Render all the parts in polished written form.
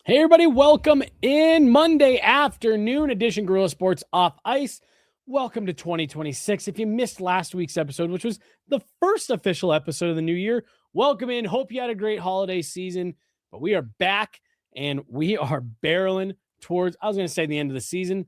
Hey everybody, welcome in Monday afternoon edition Guerilla Sports Off Ice. Welcome to 2026. If you missed last week's episode, which was the first official episode of the new year, welcome in. Hope you had a great holiday season, but we are back and we are barreling towards, I was going to say the end of the season,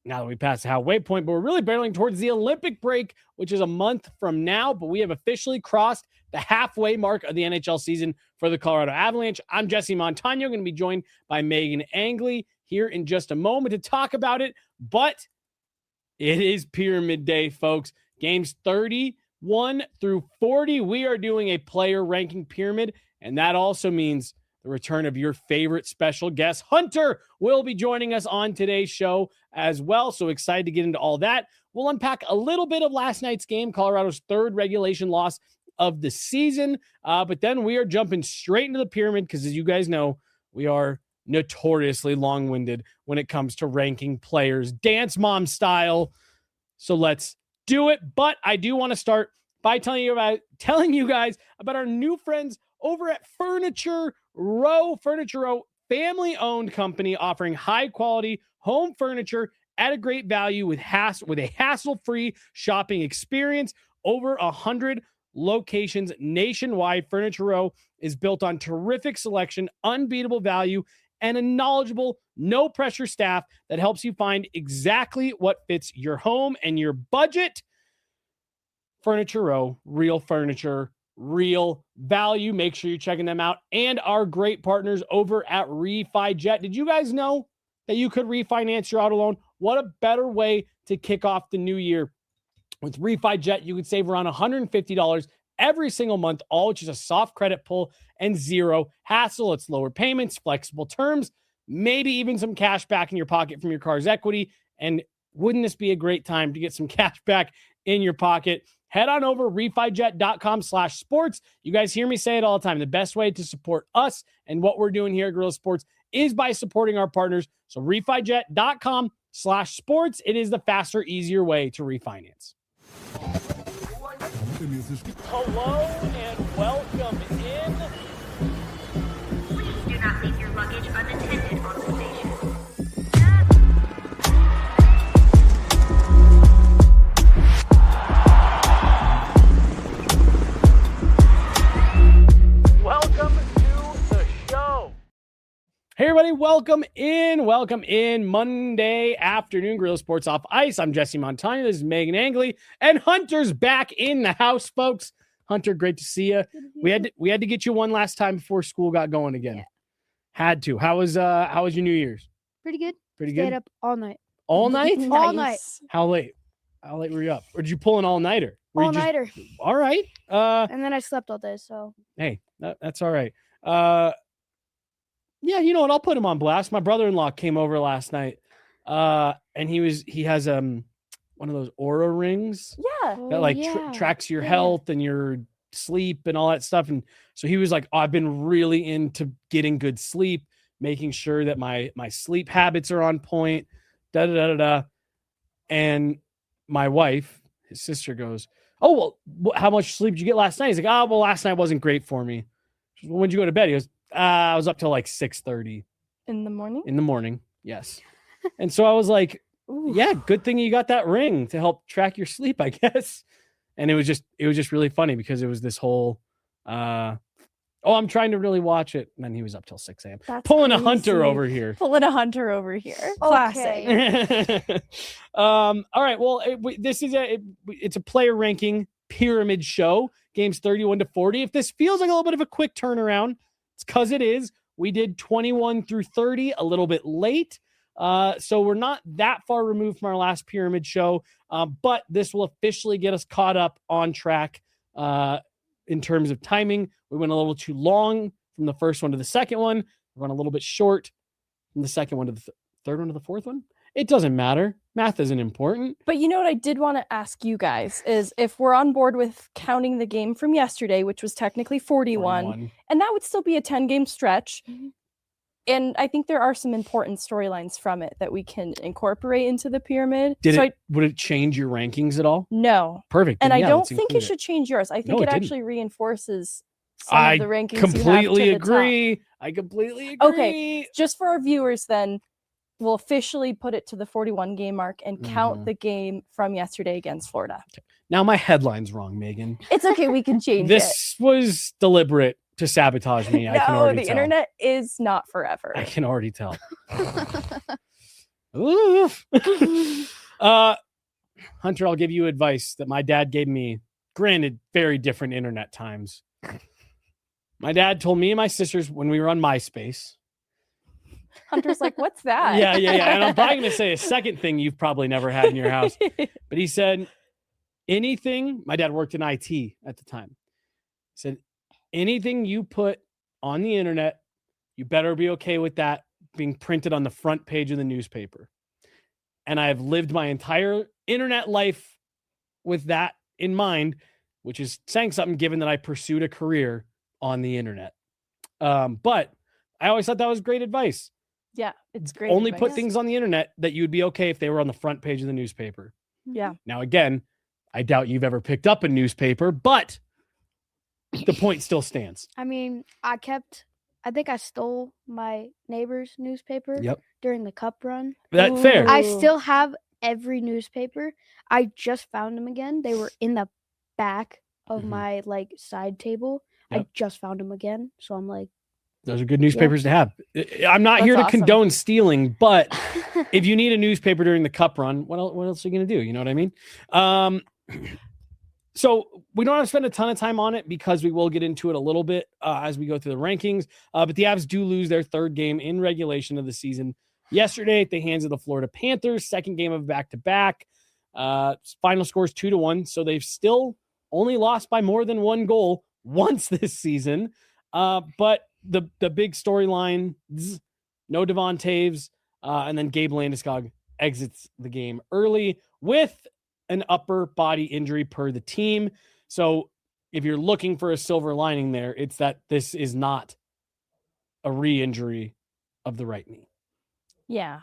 now that we passed the halfway point, but we're really barreling towards the Olympic break, which is a month from now, but we have officially crossed the halfway mark of the NHL season for the Colorado Avalanche. I'm Jesse Montano, going to be joined by Meghan Angley here in just a moment to talk about it, but it is Pyramid Day, folks. Games 31 through 40, we are doing a player ranking pyramid, and that also means the return of your favorite special guest. Hunter will be joining us on today's show as well, so excited to get into all that. We'll unpack a little bit of last night's game, Colorado's third regulation loss of the season, but then we are jumping straight into the pyramid because, as you guys know, we are notoriously long-winded when it comes to ranking players, dance mom style. So let's do it. But I do want to start by telling you guys about our new friends over at Furniture Row. Furniture Row, family-owned company offering high-quality home furniture at a great value with a hassle-free shopping experience. Over 100 locations nationwide. Furniture Row is built on terrific selection, unbeatable value, and a knowledgeable, no-pressure staff that helps you find exactly what fits your home and your budget. Furniture Row, real furniture, real value. Make sure you're checking them out. And our great partners over at RefiJet. Did you guys know that you could refinance your auto loan? What a better way to kick off the new year. With RefiJet, you could save around $150 every single month, all which is a soft credit pull and zero hassle. It's lower payments, flexible terms, maybe even some cash back in your pocket from your car's equity. And wouldn't this be a great time to get some cash back in your pocket? Head on over RefiJet.com/sports. You guys hear me say it all the time. The best way to support us and what we're doing here at Guerilla Sports is by supporting our partners. So RefiJet.com/sports. It is the faster, easier way to refinance. Hello and welcome in. Please do not leave your luggage unattended on the station. Welcome to the show. Hey everybody, welcome in Monday afternoon, Guerilla Sports Off Ice. I'm Jesse Montano. This is Meghan Angley, and Hunter's back in the house, folks. Hunter, great to see you. We had to get you one last time before school got going again. Yeah. Had to. How was your New Year's? Pretty good. Pretty Stayed good. up all night. All night? All night. How late? How late were you up? Or did you pull an all-nighter? All nighter. All right. And then I slept all day, so. Hey, that's all right. Yeah, you know what? I'll put him on blast. My brother-in-law came over last night, and he has one of those Aura rings Yeah. that tracks your health and your sleep and all that stuff. And so he was like, I've been really into getting good sleep, making sure that my sleep habits are on point. Da da da da da. And my wife, his sister, goes, "Oh well, how much sleep did you get last night?" He's like, "Oh well, last night wasn't great for me." She goes, "Well, when'd you go to bed?" He goes, "I was up till like 6:30 In the morning? in the morning." Yes. And so I was like, Ooh. yeah, good thing you got that ring to help track your sleep, I guess. And it was just really funny because it was this whole, I'm trying to really watch it. And then he was up till 6 a.m. That's Pulling a crazy. Hunter over here. Pulling a Hunter over here. Classic. All right. Well, it's a player ranking pyramid show. Games 31 to 40. If this feels like a little bit of a quick turnaround, it's because it is. We did 21 through 30 a little bit late. So we're not that far removed from our last pyramid show, but this will officially get us caught up on track in terms of timing. We went a little too long from the first one to the second one. We went a little bit short from the second one to the third one to the fourth one. It doesn't matter. Math isn't important. But you know what I did want to ask you guys is if we're on board with counting the game from yesterday, which was technically 41. And that would still be a 10-game stretch. Mhm. And I think there are some important storylines from it that we can incorporate into the pyramid. Would it change your rankings at all? No. Perfect. And Then I yeah, don't let's think include it should change yours. I think No, it it didn't. actually reinforces some of the rankings completely you have to the top. agree. I completely agree. Okay, just for our viewers then, we'll officially put it to the 41 game mark and count the game from yesterday against Florida. Now my headline's wrong, Megan. It's okay, we can change it. This was deliberate to sabotage me. I can already the tell. internet is not forever. I can already tell. Oof. Hunter, I'll give you advice that my dad gave me. Granted, very different internet times. My dad told me and my sisters when we were on MySpace. Hunter's like, what's that? Yeah. And I'm probably going to say a second thing you've probably never had in your house. But he said, anything, my dad worked in IT at the time. He said, anything you put on the internet, you better be okay with that being printed on the front page of the newspaper. And I've lived my entire internet life with that in mind, which is saying something given that I pursued a career on the internet. But I always thought that was great advice. Yeah, it's great. Only advice. put things on the internet that you'd be okay if they were on the front page of the newspaper. Yeah. Now, again, I doubt you've ever picked up a newspaper, but the point still stands. I mean, I think I stole my neighbor's newspaper during the cup run. That's fair. I still have every newspaper. I just found them again. They were in the back of my side table. I just found them again. So I'm like, those are good newspapers to have. I'm not here to condone stealing, but if you need a newspaper during the cup run, what else are you going to do? You know what I mean? So we don't have to spend a ton of time on it because we will get into it a little bit as we go through the rankings. But the Avs do lose their third game in regulation of the season yesterday at the hands of the Florida Panthers, second game of back-to-back. Final score is 2-1. So they've still only lost by more than one goal once this season. But the big storyline, no Devon Taves, and then Gabe Landeskog exits the game early with an upper body injury per the team. So if you're looking for a silver lining there, it's that this is not a re-injury of the right knee. Yeah.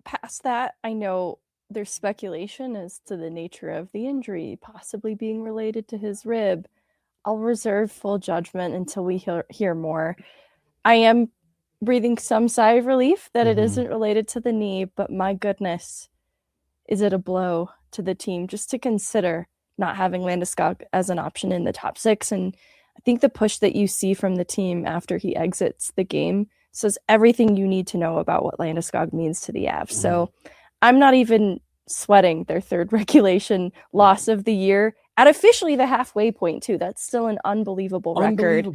Past that, I know there's speculation as to the nature of the injury, possibly being related to his rib. I'll reserve full judgment until we hear more. I am breathing some sigh of relief that it isn't related to the knee, but my goodness, is it a blow to the team just to consider not having Landeskog as an option in the top six. And I think the push that you see from the team after he exits the game says everything you need to know about what Landeskog means to the Avs. So I'm not even sweating their third regulation loss of the year at officially the halfway point too. That's still an unbelievable record.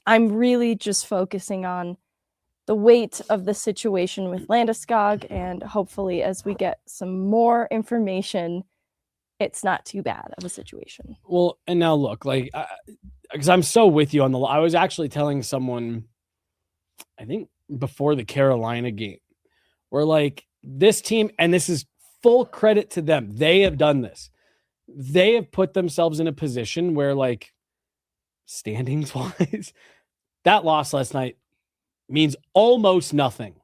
I'm really just focusing on the weight of the situation with Landeskog, and hopefully as we get some more information, it's not too bad of a situation. Well, and now look, because I'm so with you on I was actually telling someone, I think before the Carolina game, where this team, and this is full credit to them, they have done this. They have put themselves in a position where standings wise, that loss last night means almost nothing.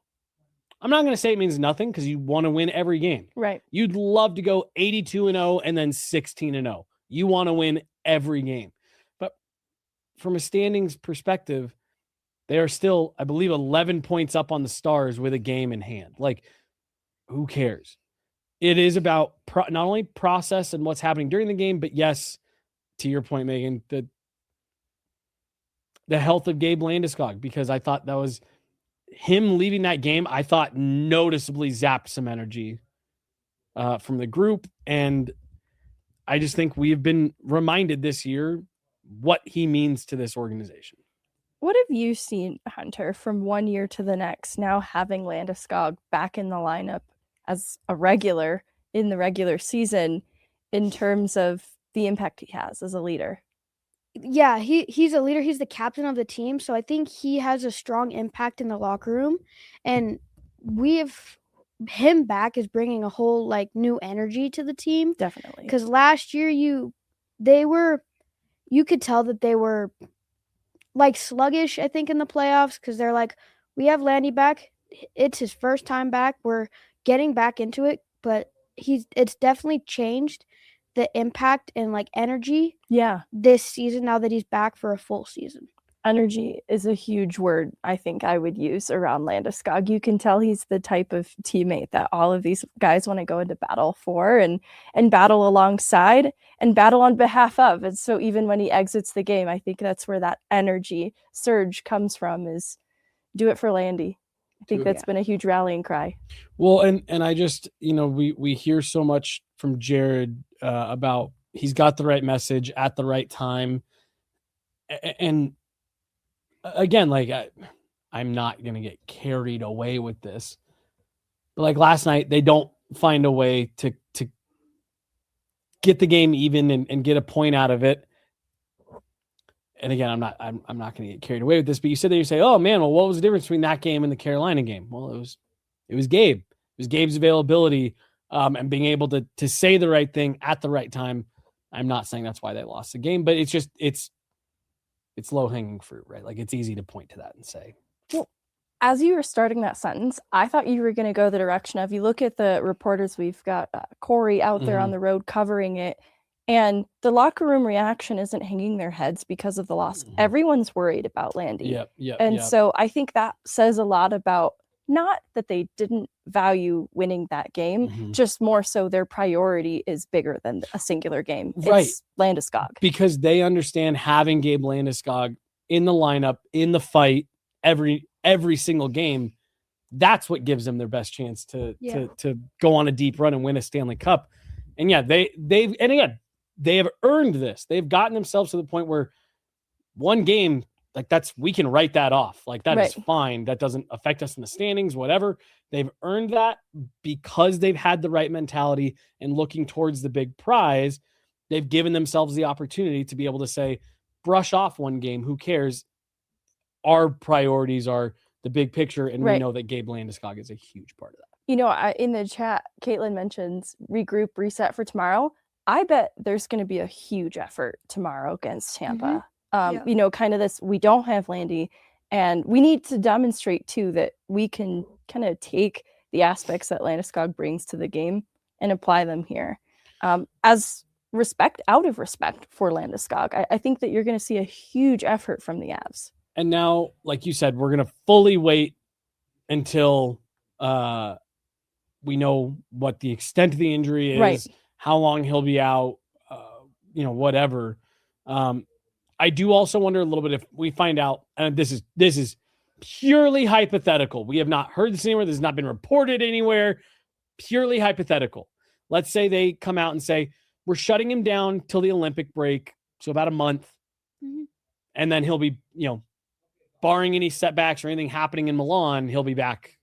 I'm not going to say it means nothing because you want to win every game. Right. You'd love to go 82-0 and then 16-0. You want to win every game. But from a standings perspective, they are still, I believe, 11 points up on the Stars with a game in hand. Who cares? It is about not only process and what's happening during the game, but yes, to your point, Megan, the health of Gabe Landeskog, because I thought that was him leaving that game. I thought noticeably zapped some energy from the group. And I just think we've been reminded this year what he means to this organization. What have you seen, Hunter, from one year to the next, now having Landeskog back in the lineup as a regular in the regular season in terms of the impact he has as a leader? Yeah, he's a leader. He's the captain of the team. So I think he has a strong impact in the locker room. And him back is bringing a whole new energy to the team. Definitely. Because last year you could tell that they were sluggish, I think, in the playoffs, because they're we have Landy back. It's his first time back. We're getting back into it, but it's definitely changed the impact and like energy Yeah. this season now that he's back for a full season. Energy is a huge word I think I would use around Landeskog. You can tell he's the type of teammate that all of these guys want to go into battle for and battle alongside and battle on behalf of. And so even when he exits the game, I think that's where that energy surge comes from, is do it for Landy. I think that's been a huge rallying cry. Well, and I just, we hear so much from Jared about he's got the right message at the right time. And again, like I'm not going to get carried away with this, but like last night, they don't find a way to get the game even and get a point out of it. And again, I'm not going to get carried away with this, but you said that you say, oh man, well, what was the difference between that game and the Carolina game? Well, it was Gabe. It was Gabe's availability and being able to say the right thing at the right time. I'm not saying that's why they lost the game, but it's just, it's low-hanging fruit, right? Like it's easy to point to that and say. Well, as you were starting that sentence, I thought you were going to go the direction of, you look at the reporters, we've got Corey out there on the road covering it, and the locker room reaction isn't hanging their heads because of the loss. Everyone's worried about Landy. Yep. So I think that says a lot about, not that they didn't value winning that game, just more so their priority is bigger than a singular game. Right. It's Landeskog. Because they understand having Gabe Landeskog in the lineup, in the fight, every single game, that's what gives them their best chance to go on a deep run and win a Stanley Cup. And yeah, they have earned this. They've gotten themselves to the point where one game, like we can write that off. Like that is fine. That doesn't affect us in the standings, whatever. They've earned that because they've had the right mentality and looking towards the big prize. They've given themselves the opportunity to be able to say, brush off one game. Who cares? Our priorities are the big picture. And we know that Gabe Landeskog is a huge part of that. In the chat, Caitlin mentions regroup, reset for tomorrow. I bet there's going to be a huge effort tomorrow against Tampa. Kind of this, we don't have Landy, and we need to demonstrate too that we can kind of take the aspects that Landeskog brings to the game and apply them here. Out of respect for Landeskog, I think that you're going to see a huge effort from the Avs. And now, like you said, we're going to fully wait until we know what the extent of the injury is, how long he'll be out, whatever. I do also wonder a little bit if we find out, and this is purely hypothetical. We have not heard this anywhere. This has not been reported anywhere. Purely hypothetical. Let's say they come out and say, we're shutting him down till the Olympic break, so about a month. And then he'll be, barring any setbacks or anything happening in Milan, he'll be back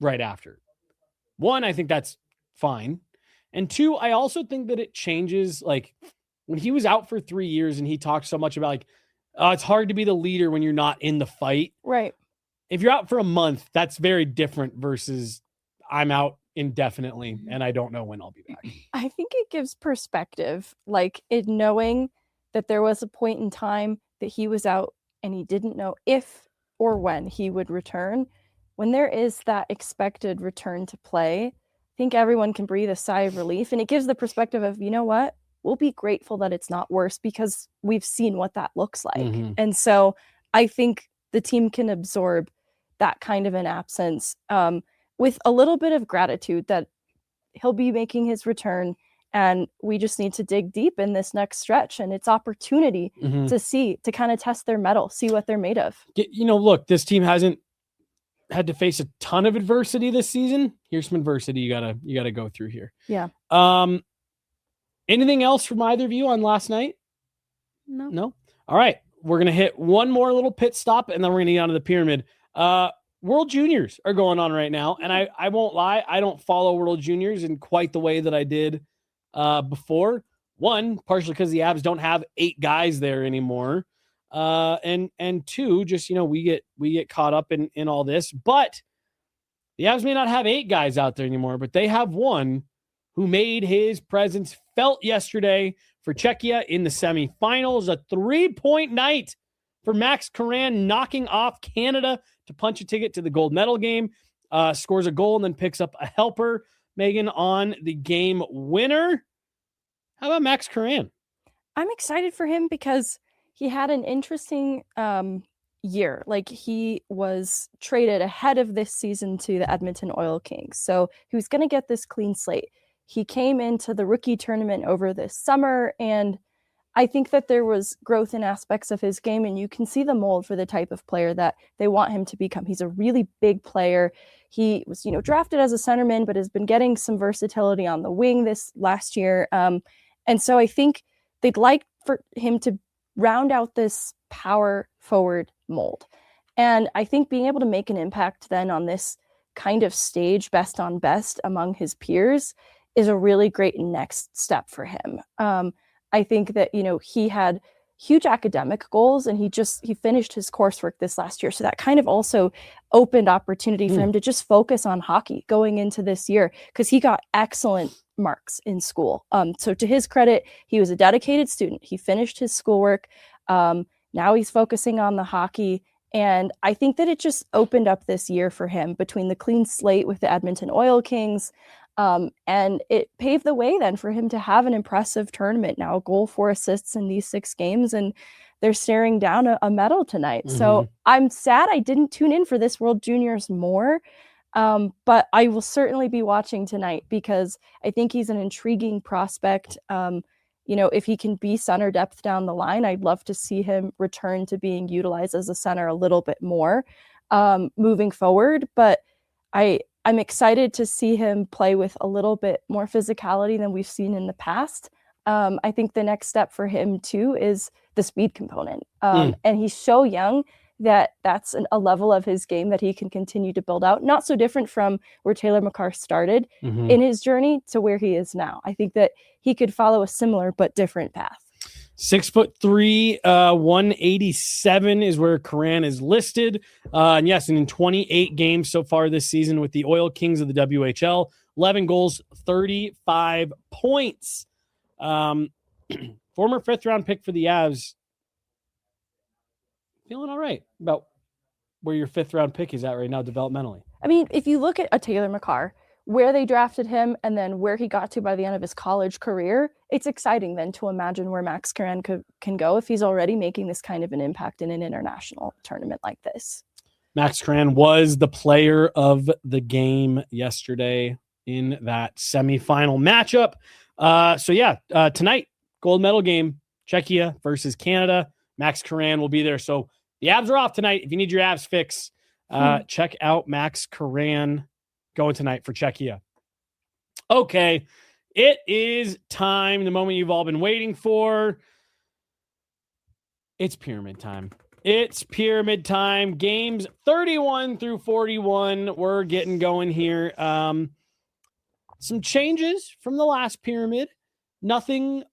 right after. One, I think that's fine. And two, I also think that it changes, like, when he was out for 3 years and he talked so much about like, it's hard to be the leader when you're not in the fight. Right. If you're out for a month, that's very different versus I'm out indefinitely and I don't know when I'll be back. I think it gives perspective, like in knowing that there was a point in time that he was out and he didn't know if or when he would return. When there is that expected return to play, I think everyone can breathe a sigh of relief, and it gives the perspective of, you know what? We'll be grateful that it's not worse because we've seen what that looks like. And so I think the team can absorb that kind of an absence with a little bit of gratitude that he'll be making his return. And we just need to dig deep in this next stretch, and it's opportunity to kind of test their mettle, see what they're made of. Look, this team hasn't had to face a ton of adversity this season. Here's some adversity you gotta go through here. Yeah. Anything else from either of you on last night? No. All right. We're going to hit one more little pit stop and then we're going to get onto the pyramid. World Juniors are going on right now. And I won't lie. I don't follow World Juniors in quite the way that I did before. One, partially because the Avs don't have 8 guys there anymore. And two, just, we get caught up in all this, but the Avs may not have 8 guys out there anymore, but they have one who made his presence felt yesterday for Czechia in the semifinals. A 3-point night for Max Karan, knocking off Canada to punch a ticket to the gold medal game. Scores a goal and then picks up a helper. Megan on the game winner. How about Max Curran? I'm excited for him because he had an interesting year. Like, he was traded ahead of this season to the Edmonton Oil Kings. So he was going to get this clean slate. He came into the rookie tournament over this summer, and I think that there was growth in aspects of his game, and you can see the mold for the type of player that they want him to become. He's a really big player. He was, drafted as a centerman, but has been getting some versatility on the wing this last year. And so I think they'd like for him to round out this power forward mold. And I think being able to make an impact then on this kind of stage, best on best among his peers, is a really great next step for him. I think that, he had huge academic goals, and he finished his coursework this last year. So that kind of also opened opportunity for him to just focus on hockey going into this year, because he got excellent marks in school. So to his credit, he was a dedicated student. He finished his schoolwork. Now he's focusing on the hockey. And I think that it just opened up this year for him between the clean slate with the Edmonton Oil Kings. And it paved the way then for him to have an impressive tournament. Now, a goal, 4 assists in these 6 games, and they're staring down a medal tonight. So I'm sad I didn't tune in for this World Juniors more. But I will certainly be watching tonight, because I think he's an intriguing prospect. If he can be center depth down the line, I'd love to see him return to being utilized as a center a little bit more moving forward. But I'm excited to see him play with a little bit more physicality than we've seen in the past. I think the next step for him too is the speed component. And he's so young that that's a level of his game that he can continue to build out. Not so different from where Taylor McCarr started in his journey to where he is now. I think that he could follow a similar but different path. 6'3", 187 is where Curran is listed. And yes, and in 28 games so far this season with the Oil Kings of the WHL, 11 goals, 35 points. Former 5th round pick for the Avs. Feeling all right about where your 5th round pick is at right now developmentally. I mean, if you look at a Taylor McCarr, where they drafted him and then where he got to by the end of his college career, it's exciting then to imagine where Max Curran can go if he's already making this kind of an impact in an international tournament like this. Max Curran was the player of the game yesterday in that semifinal matchup. Tonight, gold medal game, Czechia versus Canada. Max Curran will be there. So the Avs are off tonight. If you need your Avs fix, check out Max Curran going tonight for Czechia. Okay, it is time, the moment you've all been waiting for. It's pyramid time. It's pyramid time. Games 31 through 41. We're getting going here. Some changes from the last pyramid. Nothing,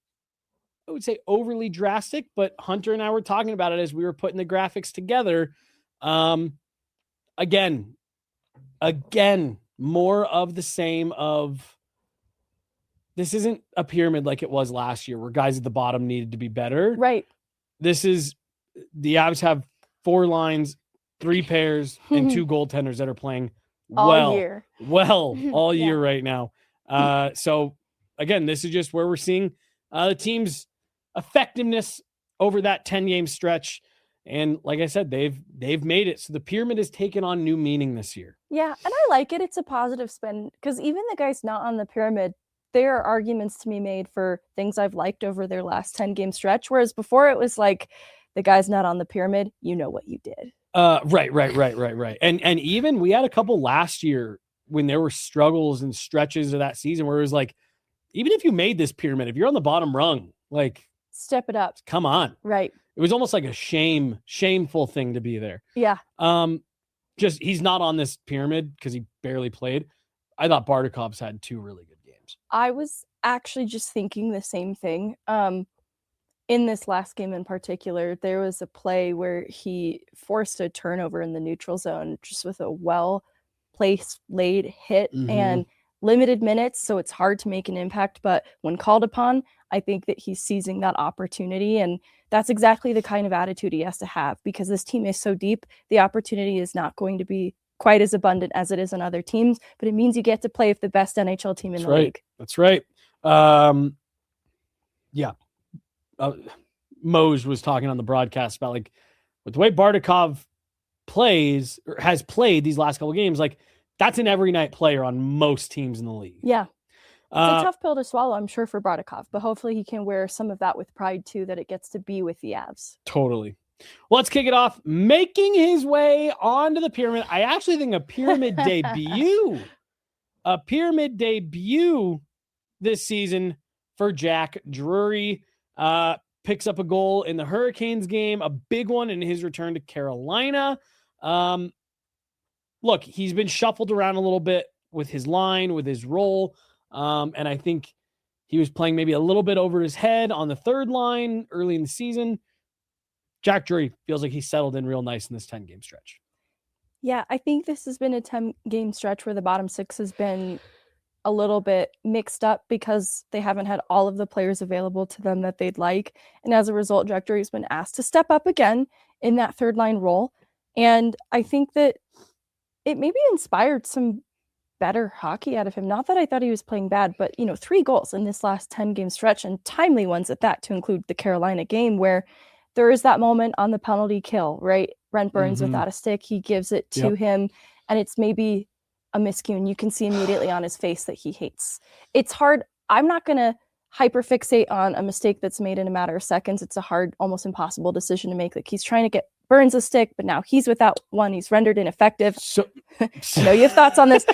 I would say, overly drastic, but Hunter and I were talking about it as we were putting the graphics together. Again, more of the same of this isn't a pyramid like it was last year where guys at the bottom needed to be better. Right. This is the Avs have 4 lines, 3 pairs, and 2 goaltenders that are playing all year right now. So again, this is just where we're seeing the team's effectiveness over that 10-game stretch. And like I said, they've made it. So the pyramid has taken on new meaning this year. Yeah, and I like it. It's a positive spin, because even the guys not on the pyramid, there are arguments to be made for things I've liked over their last 10-game stretch. Whereas before it was like, the guys not on the pyramid, you know what you did. Right. And even we had a couple last year when there were struggles and stretches of that season where it was like, even if you made this pyramid, if you're on the bottom rung, like, step it up. Come on. Right. It was almost like a shameful thing to be there. Yeah. Just he's not on this pyramid because he barely played. I thought Bardakov's had 2 really good games. I was actually just thinking the same thing. In this last game in particular, there was a play where he forced a turnover in the neutral zone just with a well-placed laid hit and limited minutes, so it's hard to make an impact. But when called upon, I think that he's seizing that opportunity, and that's exactly the kind of attitude he has to have, because this team is so deep. The opportunity is not going to be quite as abundant as it is on other teams, but it means you get to play with the best NHL team in the league. That's right. Mose was talking on the broadcast about like with the way Bardakov plays or has played these last couple games, like that's an every night player on most teams in the league. Yeah. It's a tough pill to swallow, I'm sure, for Bardakov, but hopefully he can wear some of that with pride too, that it gets to be with the Avs. Totally. Well, let's kick it off. Making his way onto the pyramid. I actually think a pyramid debut this season for Jack Drury. Picks up a goal in the Hurricanes game, a big one in his return to Carolina. Look, he's been shuffled around a little bit with his line, with his role. And I think he was playing maybe a little bit over his head on the third line early in the season. Jack Drury feels like he's settled in real nice in this 10-game stretch. Yeah, I think this has been a 10-game stretch where the bottom six has been a little bit mixed up because they haven't had all of the players available to them that they'd like. And as a result, Jack Drury's been asked to step up again in that third line role. And I think that it maybe inspired some better hockey out of him. Not that I thought he was playing bad, but 3 goals in this last 10-game stretch, and timely ones at that, to include the Carolina game where there is that moment on the penalty kill, right? Brent Burns without a stick, he gives it to him, and it's maybe a miscue, and you can see immediately on his face that he hates. It's hard. I'm not going to hyperfixate on a mistake that's made in a matter of seconds. It's a hard, almost impossible decision to make. Like, he's trying to get Burns a stick, but now he's without one. He's rendered ineffective. I know you have thoughts on this.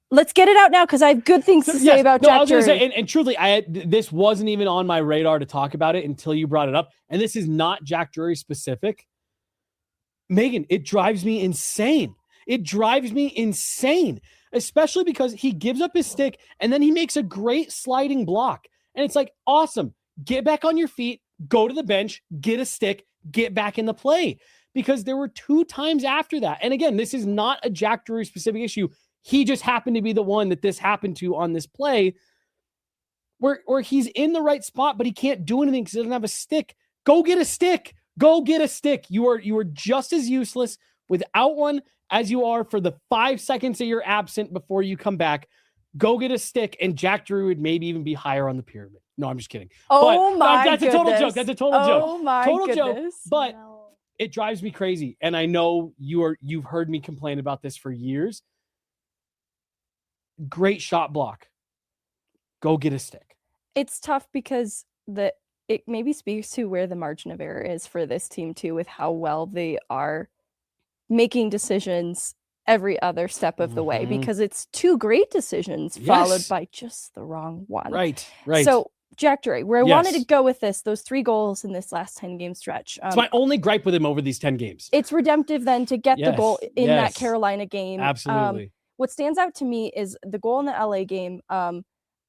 Let's get it out now because I have good things to say about Jack Drury. And truthfully, this wasn't even on my radar to talk about it until you brought it up. And this is not Jack Drury specific. Megan, it drives me insane. It drives me insane, especially because he gives up his stick and then he makes a great sliding block. And it's like, awesome. Get back on your feet, go to the bench, get a stick, get back in the play. Because there were 2 times after that. And again, this is not a Jack Drury specific issue. He just happened to be the one that this happened to on this play where he's in the right spot, but he can't do anything because he doesn't have a stick. Go get a stick. Go get a stick. You are just as useless without one as you are for the 5 seconds that you're absent before you come back. Go get a stick, and Jack Drury would maybe even be higher on the pyramid. No, I'm just kidding. Oh, my that's goodness. A total joke. That's a total joke. Oh, my total goodness. joke. But it drives me crazy. And I know you've heard me complain about this for years. Great shot block. Go get a stick. It's tough because it maybe speaks to where the margin of error is for this team too, with how well they are making decisions every other step of the way, because it's 2 great decisions followed by just the wrong one. Right. So Jack Drury, where I wanted to go with this, those 3 goals in this last 10-game stretch. It's my only gripe with him over these 10 games. It's redemptive then to get the goal in that Carolina game. Absolutely. What stands out to me is the goal in the LA game.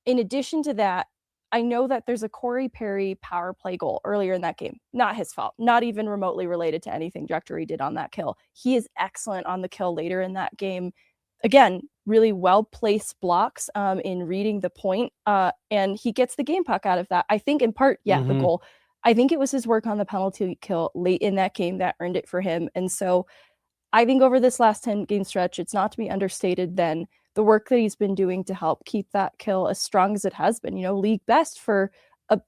In addition to that, I know that there's a Corey Perry power play goal earlier in that game. Not his fault. Not even remotely related to anything Jack Drury did on that kill. He is excellent on the kill later in that game. Again, really well-placed blocks in reading the point. And he gets the game puck out of that. I think in part, the goal. I think it was his work on the penalty kill late in that game that earned it for him. And so I think over this last 10-game stretch, it's not to be understated then the work that he's been doing to help keep that kill as strong as it has been, league best for a,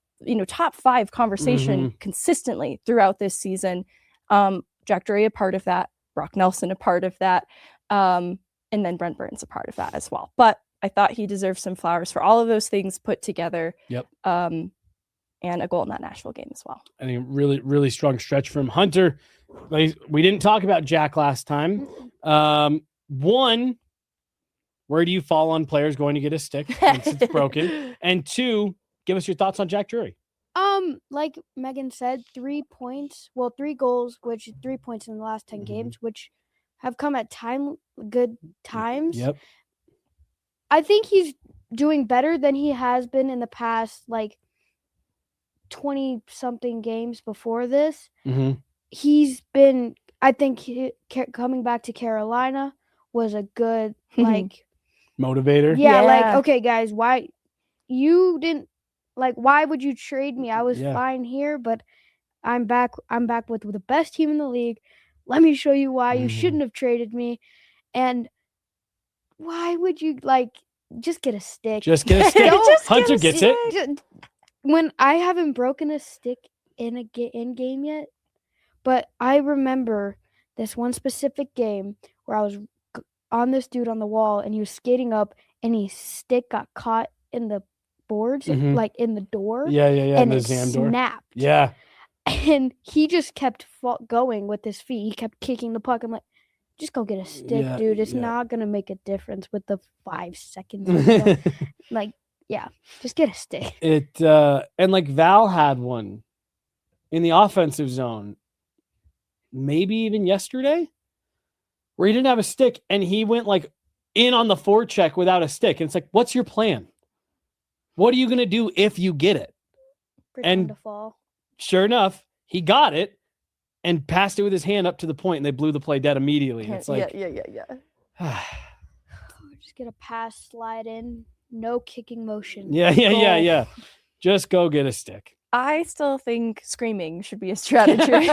top 5 conversation consistently throughout this season. Jack Drury, a part of that, Brock Nelson, a part of that. And then Brent Burns, a part of that as well. But I thought he deserved some flowers for all of those things put together. Yep. And a goal in that Nashville game as well. I think really, really strong stretch from Hunter. We didn't talk about Jack last time. 1, where do you fall on players going to get a stick once it's broken? And 2, give us your thoughts on Jack Drury. Like Megan said, 3 points. Well, 3 goals, which 3 points in the last 10 games, which have come at good times. Yep. I think he's doing better than he has been in the past, 20-something games before this. He's been, I think, coming back to Carolina was a good, motivator. Yeah, okay, guys, why you didn't, why would you trade me? I was fine here, but I'm back with the best team in the league. Let me show you why you shouldn't have traded me. And why would you, just get a stick? Just get a stick. Hunter gets it. when I haven't broken a stick in in game yet, but I remember this one specific game where I was on this dude on the wall and he was skating up and his stick got caught in the boards, Mhm. like in the door, Yeah. and The it Zam door. snapped. Yeah. And he just kept going with his feet. He kept kicking the puck. I'm like, just go get a stick, Yeah, dude. It's yeah. not gonna make a difference with the 5 seconds. And stuff. Like, yeah, just get a stick. And like Val had one in the offensive zone, maybe even yesterday, where he didn't have a stick and he went like in on the forecheck without a stick. And it's like, what's your plan? What are you gonna do if you get it? Pretend to fall. Sure enough, he got it and passed it with his hand up to the point, and they blew the play dead immediately. And it's like, yeah. Just get a pass, slide in, no kicking motion. Yeah. Just go get a stick. I still think screaming should be a strategy.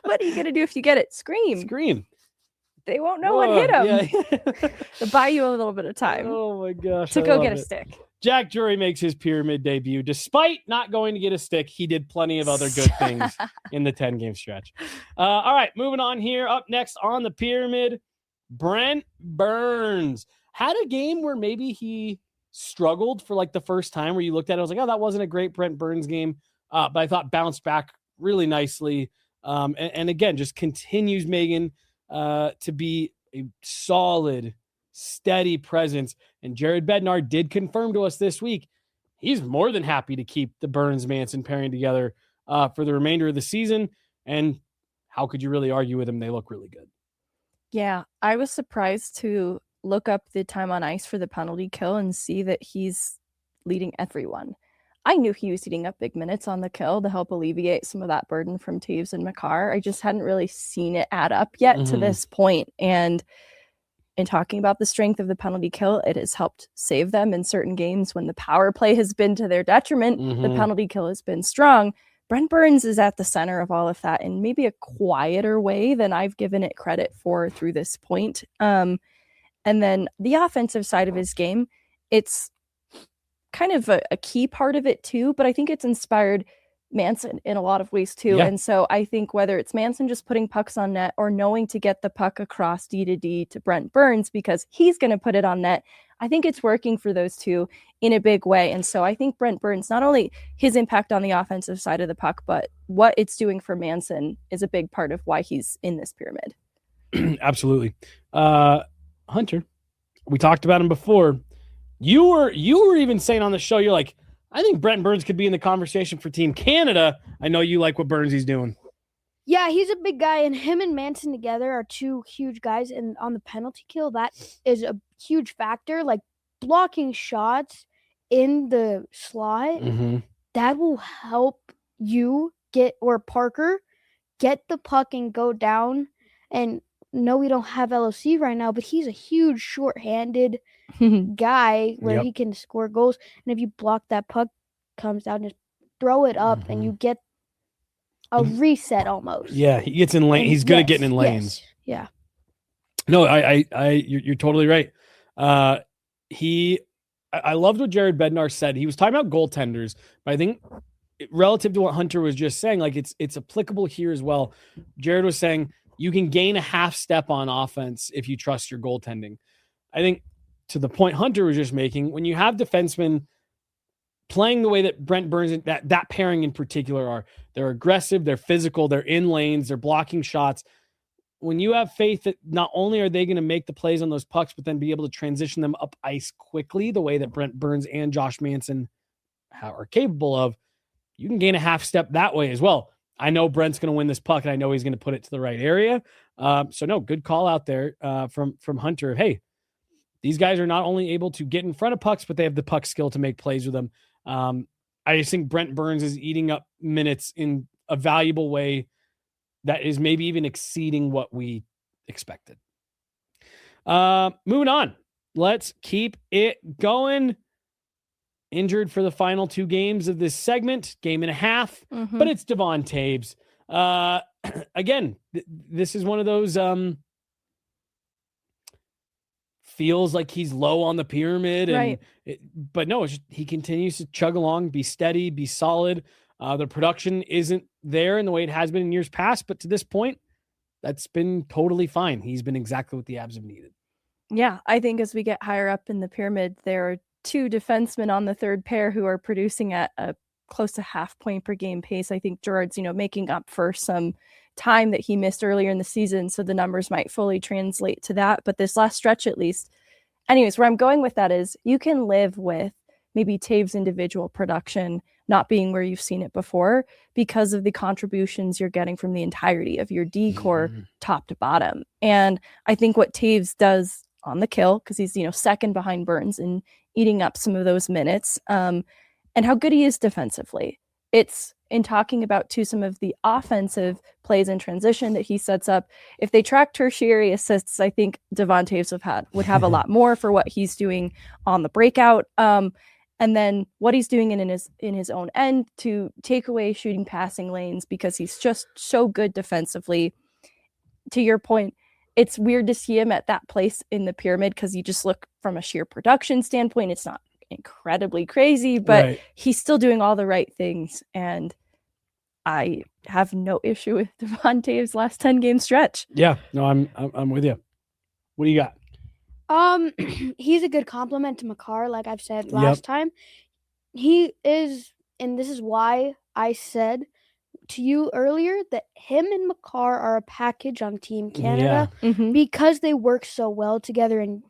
What are you gonna do if you get it? Scream. They won't know what hit them. Yeah. They'll buy you a little bit of time Oh my gosh. to I go love get a it. stick. Jack Drury makes his pyramid debut. Despite not going to get a stick, he did plenty of other good things in the 10-game stretch. All right, moving on here. Up next on the pyramid, Brent Burns had a game where maybe he struggled for like the first time, where you looked at it, I was like, oh, that wasn't a great Brent Burns game. But I thought bounced back really nicely. And again, just continues Meghan to be a solid, steady presence. And Jared Bednar did confirm to us this week he's more than happy to keep the Burns-Manson pairing together for the remainder of the season. And how could you really argue with them? They look really good. Yeah, I was surprised to look up the time on ice for the penalty kill and see that he's leading everyone. I knew he was eating up big minutes on the kill to help alleviate some of that burden from Taves and Makar. I just hadn't really seen it add up yet to this point. And in talking about the strength of the penalty kill, it has helped save them in certain games when the power play has been to their detriment. The penalty kill has been strong. Brent Burns is at the center of all of that in maybe a quieter way than I've given it credit for through this point. And then the offensive side of his game, it's kind of a key part of it too, but I think it's inspired Manson in a lot of ways too. Yeah. And so I think whether it's Manson just putting pucks on net or knowing to get the puck across D to D to Brent Burns because he's going to put it on net, I think it's working for those two in a big way. And so I think Brent Burns, not only his impact on the offensive side of the puck, but what it's doing for Manson is a big part of why he's in this pyramid. Absolutely. Hunter, we talked about him before. You were even saying on the show, you're like, I think Brent Burns could be in the conversation for Team Canada. I know you like what Burns is doing. Yeah, he's a big guy, and him and Manson together are two huge guys. And on the penalty kill, that is a huge factor. Like blocking shots in the slot, that will help you Parker get the puck and go down. And no, we don't have LOC right now, but he's a huge short-handed guy where he can score goals. And if you block that puck, comes down, just throw it up, and you get a reset almost. Yeah, he gets in lane. He's good at getting in lanes. Yeah. No, you're totally right. I loved what Jared Bednar said. He was talking about goaltenders, but I think relative to what Hunter was just saying, like it's applicable here as well. Jared was saying you can gain a half step on offense if you trust your goaltending. I think to the point Hunter was just making, when you have defensemen playing the way that Brent Burns, that pairing in particular are, they're aggressive, they're physical, they're in lanes, they're blocking shots. When you have faith that not only are they going to make the plays on those pucks, but then be able to transition them up ice quickly, the way that Brent Burns and Josh Manson are capable of, you can gain a half step that way as well. I know Brent's going to win this puck, and I know he's going to put it to the right area. So no, good call out there from Hunter. Hey, these guys are not only able to get in front of pucks, but they have the puck skill to make plays with them. I just think Brent Burns is eating up minutes in a valuable way that is maybe even exceeding what we expected. Moving on. Let's keep it going. Injured for the final 2 games of this segment, game and a half, but it's Devon Taves. Again, this is one of those feels like he's low on the pyramid. And Right. But no, it's just, he continues to chug along, be steady, be solid. The production isn't there in the way it has been in years past, but to this point, that's been totally fine. He's been exactly what the Avs have needed. Yeah, I think as we get higher up in the pyramid, there are two defensemen on the third pair who are producing at a close to half point per game pace. I think Gerard's, making up for some time that he missed earlier in the season, so the numbers might fully translate to that. But this last stretch, at least. Anyways, where I'm going with that is you can live with maybe Taves' individual production not being where you've seen it before because of the contributions you're getting from the entirety of your D core top to bottom. And I think what Taves does on the kill, because he's, second behind Burns and eating up some of those minutes, and how good he is defensively. It's in talking about too some of the offensive plays in transition that he sets up. If they track tertiary assists, I think Devon Taves would have a lot more for what he's doing on the breakout. And then what he's doing in his own end to take away shooting passing lanes, because he's just so good defensively. To your point, it's weird to see him at that place in the pyramid because you just look from a sheer production standpoint. It's not incredibly crazy, but he's still doing all the right things. And I have no issue with Devon Taves' last 10 game stretch. Yeah, no, I'm with you. What do you got? He's a good compliment to Makar, like I've said last time. He is, and this is why I said to you earlier that him and Makar are a package on Team Canada because they work so well together. And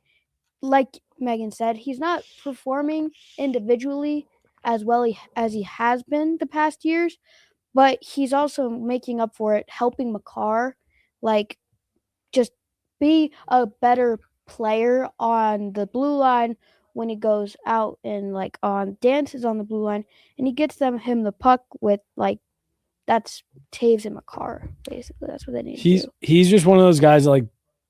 like Megan said, he's not performing individually as well as he has been the past years, but he's also making up for it, helping Makar just be a better player on the blue line when he goes out and on dances on the blue line, and he gets him the puck with that's Taves and Makar, basically. That's what they need to do. He's just one of those guys that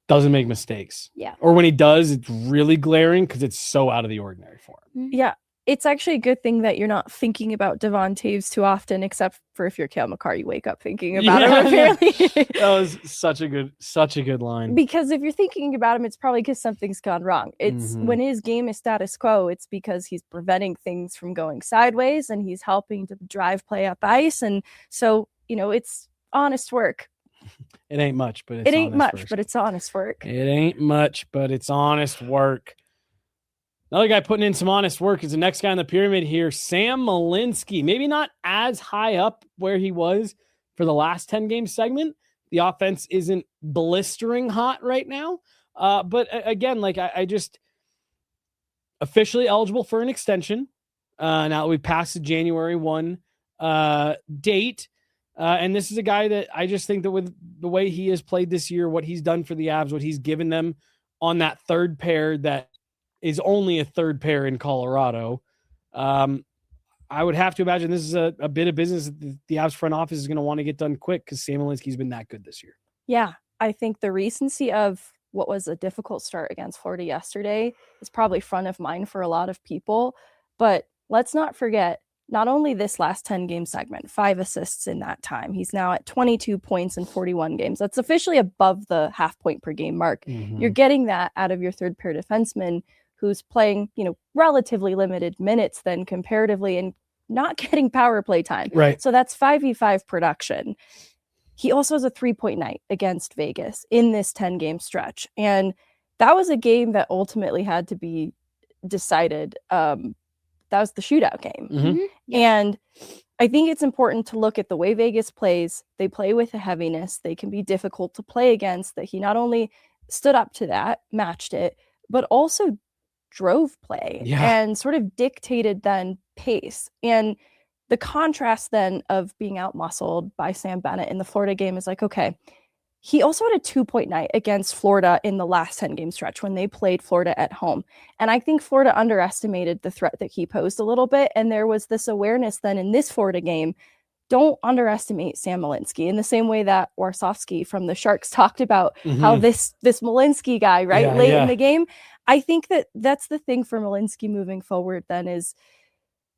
doesn't make mistakes. Yeah. Or when he does, it's really glaring because it's so out of the ordinary for him. Yeah. It's actually a good thing that you're not thinking about Devon Taves too often, except for if you're Cale Makar, you wake up thinking about him. Apparently. That was such a good line. Because if you're thinking about him, it's probably because something's gone wrong. It's when his game is status quo, it's because he's preventing things from going sideways and he's helping to drive play up ice. And so, it's honest work. It ain't much, but it ain't much, but it's honest work. It ain't much, but it's honest work. Another guy putting in some honest work is the next guy on the pyramid here, Sam Malinsky. Maybe not as high up where he was for the last 10 game segment. The offense isn't blistering hot right now. But again, I just officially eligible for an extension. Now that we've passed the January 1 date. And this is a guy that I just think that with the way he has played this year, what he's done for the Avs, what he's given them on that third pair that is only a third pair in Colorado. I would have to imagine this is a bit of business that the Avs front office is going to want to get done quick because Sam Malinsky's been that good this year. Yeah, I think the recency of what was a difficult start against Florida yesterday is probably front of mind for a lot of people. But let's not forget, not only this last 10 game segment, 5 assists in that time. He's now at 22 points in 41 games. That's officially above the half point per game mark. You're getting that out of your third pair defenseman who's playing, relatively limited minutes then comparatively and not getting power play time. Right. So that's 5v5 production. He also has a 3-point night against Vegas in this 10 game stretch. And that was a game that ultimately had to be decided. That was the shootout game. And I think it's important to look at the way Vegas plays. They play with a heaviness. They can be difficult to play against, that he not only stood up to that, matched it, but also drove play and sort of dictated then pace. And the contrast then of being out-muscled by Sam Bennett in the Florida game is okay, he also had a 2-point night against Florida in the last 10 game stretch when they played Florida at home. And I think Florida underestimated the threat that he posed a little bit. And there was this awareness then in this Florida game, don't underestimate Sam Malinsky, in the same way that Warsofsky from the Sharks talked about how this Malinsky guy, late in the game. I think that's the thing for Malinsky moving forward then is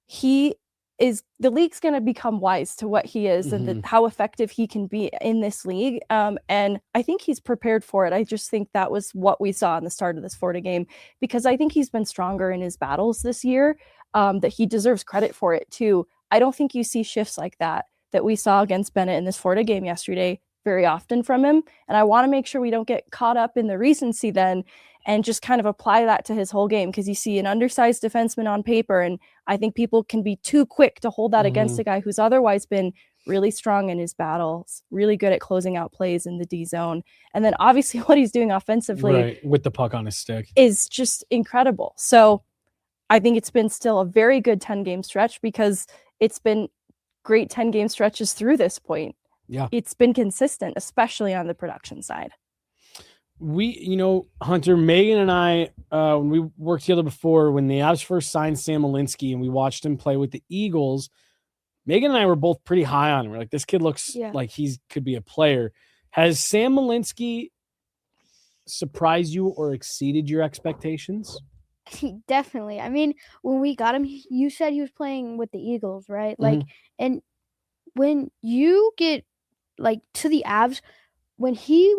he the league's going to become wise to what he is and how effective he can be in this league. And I think he's prepared for it. I just think that was what we saw in the start of this Florida game, because I think he's been stronger in his battles this year, that he deserves credit for it too. I don't think you see shifts like that we saw against Bennett in this Florida game yesterday very often from him. And I want to make sure we don't get caught up in the recency then and just kind of apply that to his whole game, because you see an undersized defenseman on paper, and I think people can be too quick to hold that against a guy who's otherwise been really strong in his battles, really good at closing out plays in the D zone. And then obviously what he's doing offensively with the puck on his stick is just incredible. So I think it's been still a very good 10-game stretch, because it's been great 10-game stretches through this point. Yeah. It's been consistent, especially on the production side. Hunter, Megan and I, when we worked together before, when the Avs first signed Sam Malinsky and we watched him play with the Eagles, Megan and I were both pretty high on him. We're like, this kid looks like he could be a player. Has Sam Malinsky surprised you or exceeded your expectations? Definitely. I mean, when we got him, you said he was playing with the Eagles, right? Like, and when you get to the Avs, when he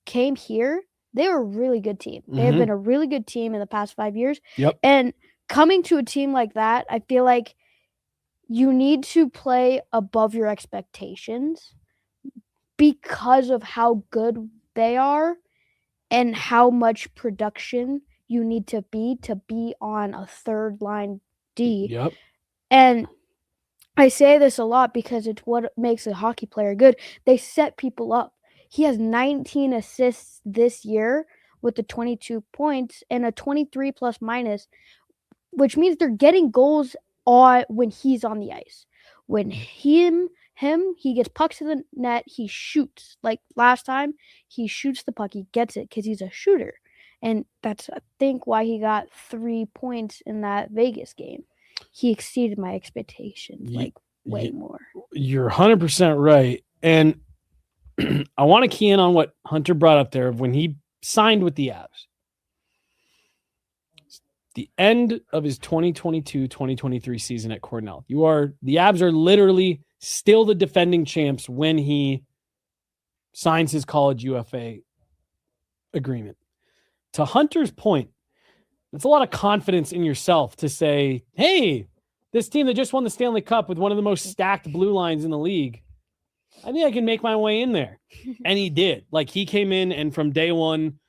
came here, they were a really good team. They have been a really good team in the past 5 years. Yep. And coming to a team like that, I feel like you need to play above your expectations because of how good they are and how much production you need to be on a third line D. Yep. And I say this a lot because it's what makes a hockey player good. They set people up. He has 19 assists this year with the 22 points and a 23 plus minus, which means they're getting goals when he's on the ice. When he gets pucks to the net, he shoots. Like last time, he shoots the puck, he gets it because he's a shooter. And that's, I think, why he got 3 points in that Vegas game. He exceeded my expectations, way more. You're 100% right. And I want to key in on what Hunter brought up there of when he signed with the Avs. The end of his 2022-2023 season at Cornell. The Avs are literally still the defending champs when he signs his college UFA agreement. To Hunter's point, it's a lot of confidence in yourself to say, hey, this team that just won the Stanley Cup with one of the most stacked blue lines in the league, I think I can make my way in there. And he did. Like, he came in and from day one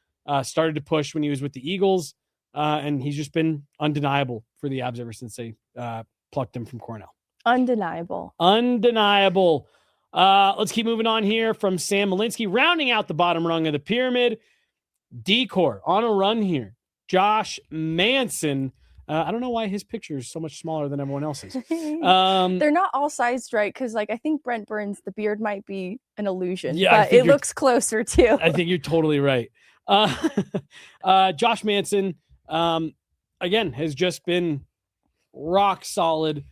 started to push when he was with the Eagles. And he's just been undeniable for the Avs ever since they plucked him from Cornell. Undeniable. Let's keep moving on here from Sam Malinsky. Rounding out the bottom rung of the pyramid, D-Corps on a run here. Josh Manson. I don't know why his picture is so much smaller than everyone else's. They're not all sized right, because I think Brent Burns, the beard might be an illusion, but it looks closer too. I think you're totally right. Josh Manson, again, has just been rock solid.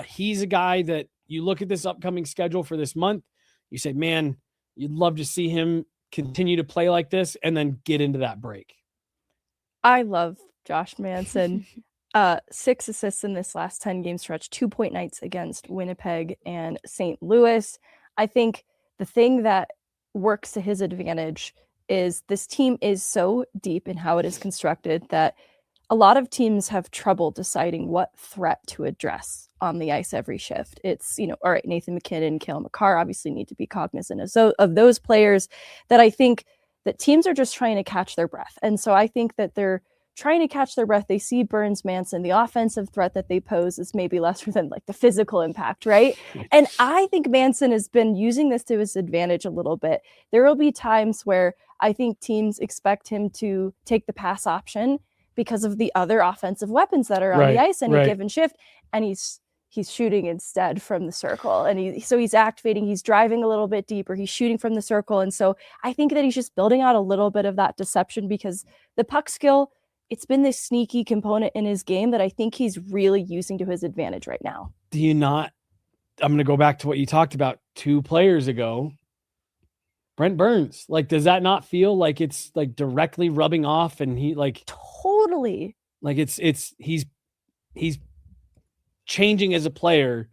He's a guy that you look at this upcoming schedule for this month, you say, man, you'd love to see him continue to play like this and then get into that break. I love Josh Manson. 6 assists in this last 10-game stretch, 2-point nights against Winnipeg and St. Louis. I think the thing that works to his advantage is this team is so deep in how it is constructed that a lot of teams have trouble deciding what threat to address on the ice every shift. It's, all right, Nathan McKinnon, Cale Makar obviously need to be cognizant of those players that I think that teams are just trying to catch their breath. And so I think that they're trying to catch their breath. They see Burns, Manson, the offensive threat that they pose is maybe lesser than the physical impact, right? And I think Manson has been using this to his advantage a little bit. There will be times where I think teams expect him to take the pass option because of the other offensive weapons that are on the ice in a given shift. And he's shooting instead from the circle. And he's activating, he's driving a little bit deeper, he's shooting from the circle. And so I think that he's just building out a little bit of that deception, because the puck skill, it's been this sneaky component in his game that I think he's really using to his advantage right now. Do you not? I'm going to go back to what you talked about 2 players ago. Brent Burns. Does that not feel like it's directly rubbing off? And he totally. He's changing as a player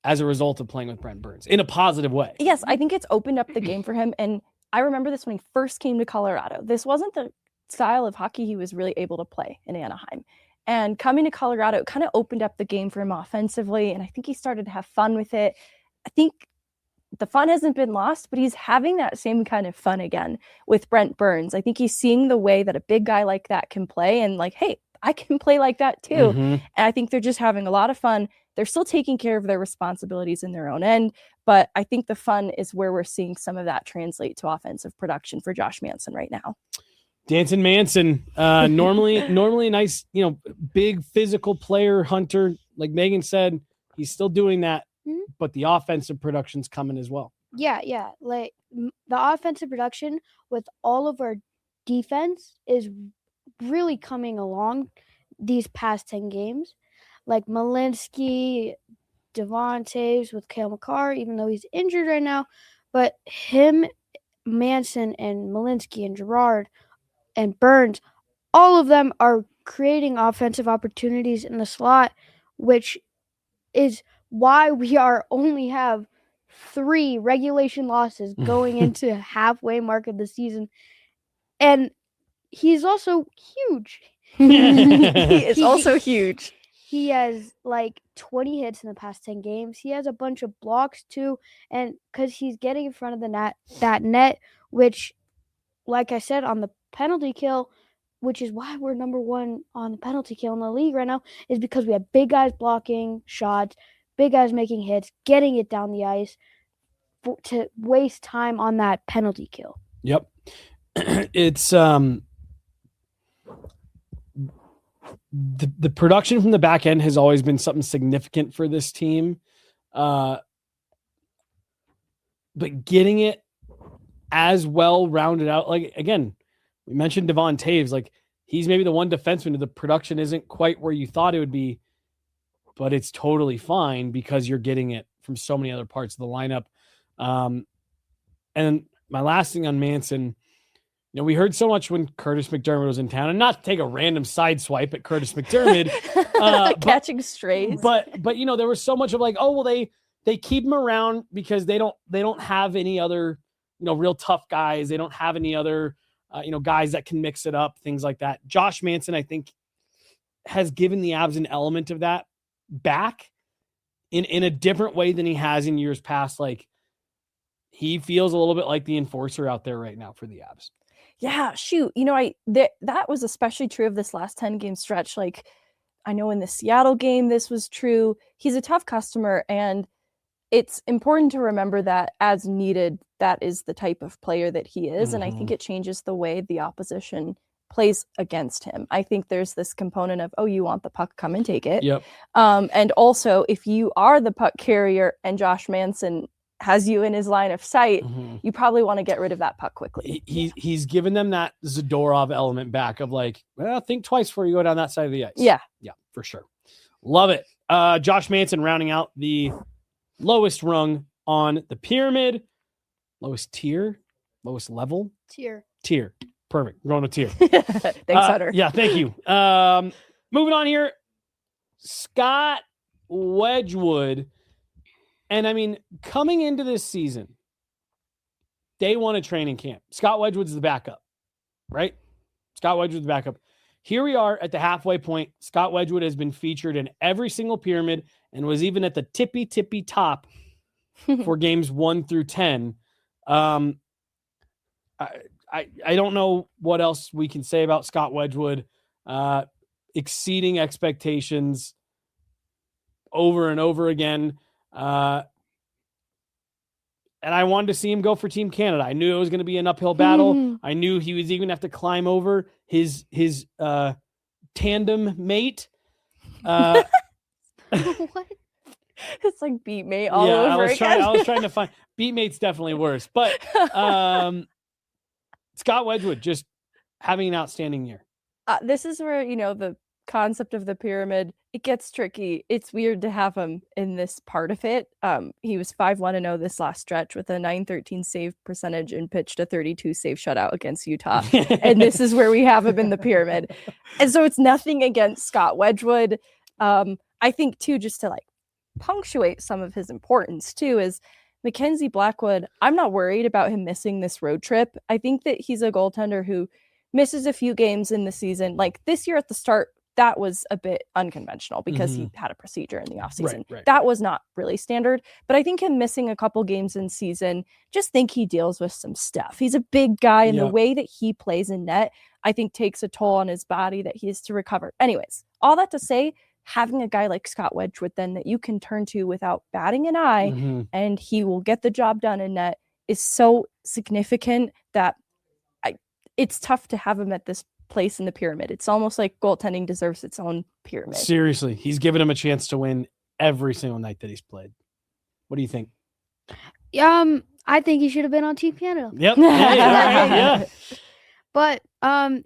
as a result of playing with Brent Burns in a positive way. Yes, I think it's opened up the game for him. And I remember this when he first came to Colorado. This wasn't the style of hockey he was really able to play in Anaheim. And coming to Colorado, it kind of opened up the game for him offensively. And I think he started to have fun with it. I think the fun hasn't been lost, but he's having that same kind of fun again with Brent Burns. I think he's seeing the way that a big guy like that can play and like, hey, I can play like that too. Mhm. And I think they're just having a lot of fun. They're still taking care of their responsibilities in their own end, but I think the fun is where we're seeing some of that translate to offensive production for Josh Manson right now. Dancing Manson, normally a nice, big physical player, hunter. Like Megan said, he's still doing that, but the offensive production's coming as well. Yeah. Like the offensive production with all of our defense is really coming along these past 10 games. Like Malinsky, Devon Taves with Cale Makar, even though he's injured right now. But him, Manson, and Malinsky, and Girard, and Burns, all of them are creating offensive opportunities in the slot, which is why we only have 3 regulation losses going into halfway mark of the season. And he's also huge. He is also huge. He has like 20 hits in the past 10 games. He has a bunch of blocks too. And because he's getting in front of that net, which, like I said, on the penalty kill, which is why we're number 1 on the penalty kill in the league right now, is because we have big guys blocking shots, big guys making hits, getting it down the ice to waste time on that penalty kill. Yep. It's the production from the back end has always been something significant for this team. But getting it as well rounded out, like again, we mentioned Devon Taves, like he's maybe the one defenseman. The production isn't quite where you thought it would be, but it's totally fine because you're getting it from so many other parts of the lineup. And my last thing on Manson, we heard so much when Curtis McDermott was in town, and not to take a random side swipe at Curtis McDermott, catching strays. But there was so much of like, oh well, they keep him around because they don't have any other real tough guys. They don't have any other guys that can mix it up, things like that. Josh Manson, I think, has given the Avs an element of that back in a different way than he has in years past. Like he feels a little bit like the enforcer out there right now for the Avs. Yeah, shoot. That was especially true of this last 10 game stretch. Like I know in the Seattle game, this was true. He's a tough customer, and it's important to remember that as needed, that is the type of player that he is. Mm-hmm. And I think it changes the way the opposition plays against him. I think there's this component of, oh, you want the puck, come and take it. Yep. And also if you are the puck carrier and Josh Manson has you in his line of sight, you probably want to get rid of that puck quickly. He's given them that Zadorov element back of like, well, think twice before you go down that side of the ice. Yeah, for sure. Love it. Josh Manson rounding out the lowest rung on the pyramid. Lowest tier? Lowest level? Tier. Perfect. We're going to tier. Thanks, Hunter. Yeah, thank you. Moving on here. Scott Wedgwood. And I mean, coming into this season, day 1 of training camp, Scott Wedgwood's the backup, right? Scott Wedgwood's the backup. Here we are at the halfway point. Scott Wedgwood has been featured in every single pyramid and was even at the tippy top for games 1 through 10. I don't know what else we can say about Scott Wedgwood. Exceeding expectations over and over again. And I wanted to see him go for Team Canada. I knew it was going to be an uphill battle. I knew he was even have to climb over his tandem mate. What? It's like beat mate all over again. I was trying to find beat mate's definitely worse, but Scott Wedgwood just having an outstanding year. This is where the concept of the pyramid, it gets tricky. It's weird to have him in this part of it. He was 5-1-0 this last stretch with a .913 save percentage and pitched a 32 save shutout against Utah. And this is where we have him in the pyramid. And so it's nothing against Scott Wedgwood. I think too, just to like punctuate some of his importance too is Mackenzie Blackwood. I'm not worried about him missing this road trip. I think that he's a goaltender who misses a few games in the season. Like this year at the start, that was a bit unconventional because he had a procedure in the offseason. That was not really standard. But I think him missing a couple games in season, just think he deals with some stuff. He's a big guy, and the way that he plays in net, I think takes a toll on his body that he has to recover. Anyways, all that to say, having a guy like Scott Wedgwood then that you can turn to without batting an eye and he will get the job done in net is so significant that it's tough to have him at this place in the pyramid. It's almost like goaltending deserves its own pyramid. Seriously, he's given him a chance to win every single night that he's played. What do you think? I think he should have been on Team Canada. Yep. Yeah. But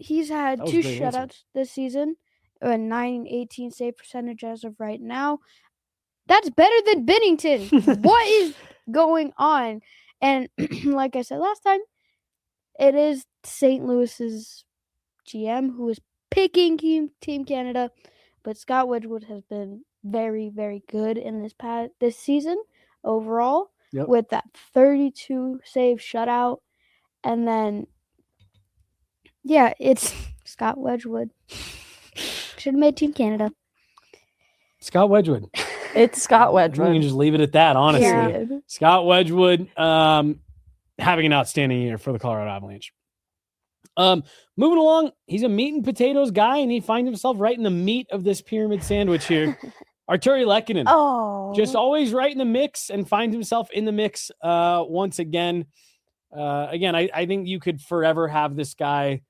he's had 2 shutouts answer. this season, a 918 save percentage as of right now. That's better than Bennington. What is going on? And like I said last time, it is St. Louis's GM who is picking Team Canada, but Scott Wedgwood has been very, very good in this season overall with that 32 save shutout. And then, it's Scott Wedgwood. Should have made Team Canada. Scott Wedgwood. It's Scott Wedgwood. We can just leave it at that, honestly. Yeah. Scott Wedgwood having an outstanding year for the Colorado Avalanche. Moving along, he's a meat and potatoes guy, and he finds himself right in the meat of this pyramid sandwich here. Arturi Lehkonen. Oh. Just always right in the mix and finds himself in the mix once again. I think you could forever have this guy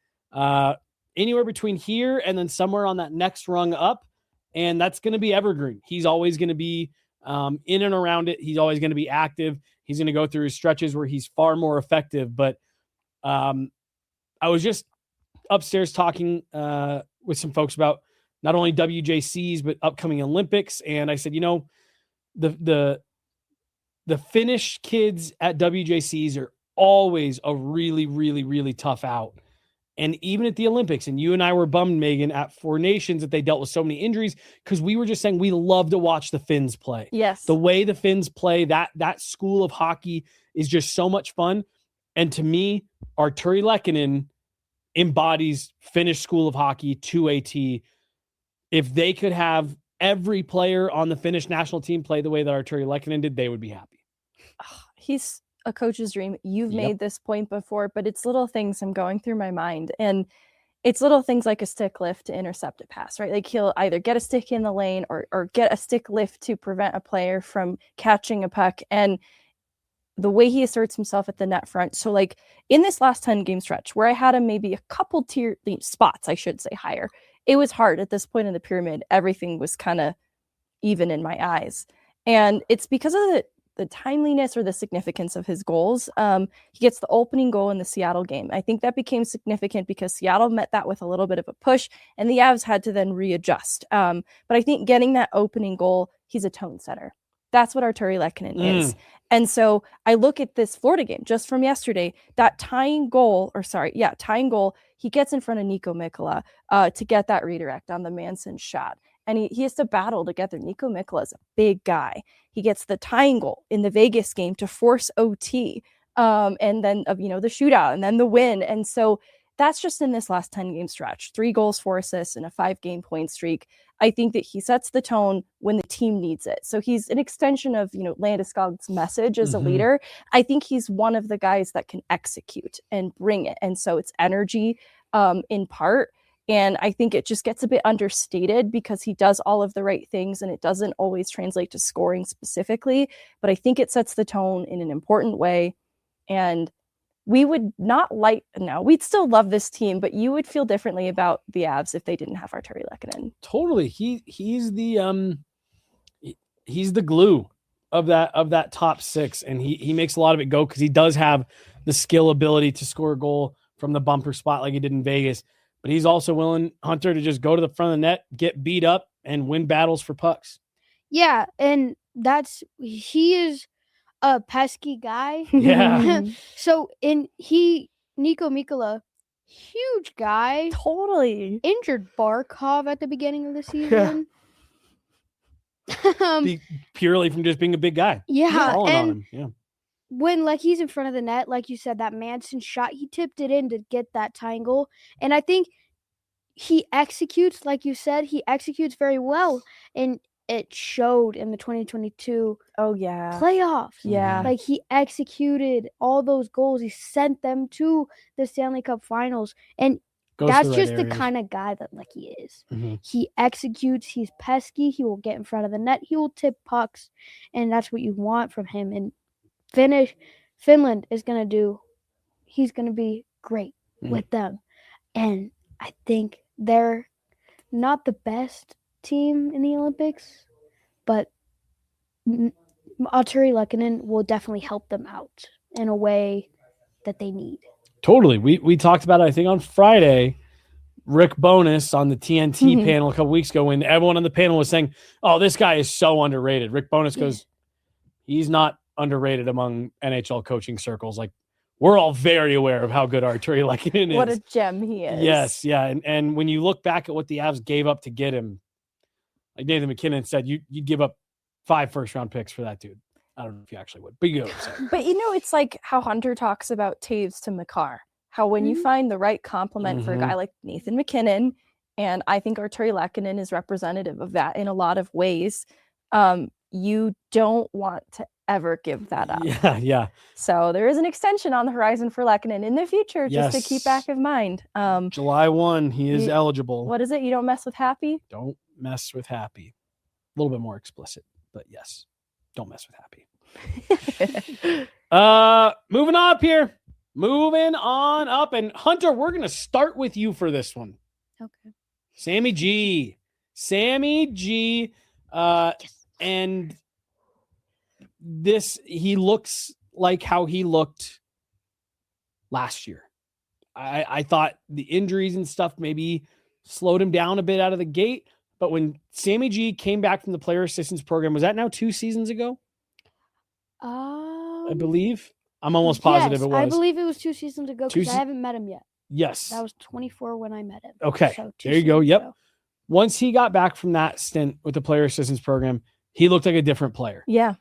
anywhere between here and then somewhere on that next rung up, and that's going to be evergreen. He's always going to be in and around it. He's always going to be active. He's going to go through his stretches where he's far more effective, but I was just upstairs talking with some folks about not only WJCs, but upcoming Olympics. And I said, the Finnish kids at WJCs are always a really, really, really tough out. And even at the Olympics, and you and I were bummed, Megan, at Four Nations that they dealt with so many injuries because we were just saying we love to watch the Finns play. Yes. The way the Finns play, that school of hockey is just so much fun. And to me, Arturi Lehkonen embodies Finnish school of hockey to a T. If they could have every player on the Finnish national team play the way that Arturi Lehkonen did, they would be happy. He's a coach's dream. You've made this point before, but it's little things I'm going through my mind. And it's little things like a stick lift to intercept a pass, right? Like he'll either get a stick in the lane or get a stick lift to prevent a player from catching a puck. And the way he asserts himself at the net front. So like in this last 10 game stretch where I had him maybe a couple tier spots, I should say higher, it was hard at this point in the pyramid. Everything was kind of even in my eyes. And it's because of the timeliness or the significance of his goals. He gets the opening goal in the Seattle game. I think that became significant because Seattle met that with a little bit of a push and the Avs had to then readjust. But I think getting that opening goal, he's a tone setter. That's what Arturi Lehkonen is. And so I look at this Florida game just from yesterday, that tying goal, he gets in front of Nico Mikkola to get that redirect on the Manson shot. And he has to battle to get there. Nico Mikkola is a big guy. He gets the tying goal in the Vegas game to force OT, and then the shootout and then the win. And so that's just in this last 10 game stretch, 3 goals, 4 assists, and a 5-game point streak. I think that he sets the tone when the team needs it. So he's an extension of, Landeskog's message as a leader. I think he's one of the guys that can execute and bring it. And so it's energy in part. And I think it just gets a bit understated because he does all of the right things and it doesn't always translate to scoring specifically. But I think it sets the tone in an important way. And we would we'd still love this team, but you would feel differently about the Avs if they didn't have Arturi Lehkonen. Totally. He's the glue of that top 6. And he makes a lot of it go because he does have the skill ability to score a goal from the bumper spot like he did in Vegas. But he's also willing, Hunter, to just go to the front of the net, get beat up, and win battles for pucks. Yeah, and he is a pesky guy. Yeah. So Nico Mikkola, huge guy. Totally. Injured Barkov at the beginning of the season. purely from just being a big guy. Yeah, Falling on and him. Yeah. when like he's in front of the net, like you said, that Manson shot, he tipped it in to get that tying goal. And I think he executes, like you said, he executes very well. And it showed in the 2022 Oh yeah. playoffs. Yeah. Like he executed all those goals. He sent them to the Stanley Cup Finals. And Goes to that's the right just the areas. kind of guy that like he is. Mhm. He executes, he's pesky, he will get in front of the net, he will tip pucks, and that's what you want from him. And Finland is going to do, he's going to be great with them. And I think they're not the best team in the Olympics, but Artturi Lehkonen will definitely help them out in a way that they need. Totally. We talked about it, I think, on Friday. Rick Bowness on the TNT panel a couple weeks ago when everyone on the panel was saying, oh, this guy is so underrated. Rick Bowness goes, he's not underrated among NHL coaching circles. Like, we're all very aware of how good Artturi Lehkonen is. What a gem he is. Yes, yeah. And when you look back at what the Avs gave up to get him, like Nathan McKinnon said, you'd give up 5 first-round picks for that dude. I don't know if you actually would, but you get what I'm saying. But it's like how Hunter talks about Taves to Makar. How when you find the right complement for a guy like Nathan McKinnon, and I think Artturi Lehkonen is representative of that in a lot of ways, you don't want to ever give that up. Yeah. So there is an extension on the horizon for Lehkonen in the future, just to keep back of mind. July 1, he is eligible. What is it? You don't mess with Happy? Don't mess with Happy. A little bit more explicit, but yes, don't mess with Happy. Moving on up here. Moving on up. And Hunter, we're going to start with you for this one. Okay. Sammy G. And he looks like how he looked last year. I thought the injuries and stuff maybe slowed him down a bit out of the gate. But when Sammy G came back from the player assistance program, was that now 2 seasons ago? I believe. I'm almost positive it was. I believe it was 2 seasons ago because I haven't met him yet. Yes. That was 24 when I met him. Okay. So there you go. Yep. Ago. Once he got back from that stint with the player assistance program, he looked like a different player. Yeah.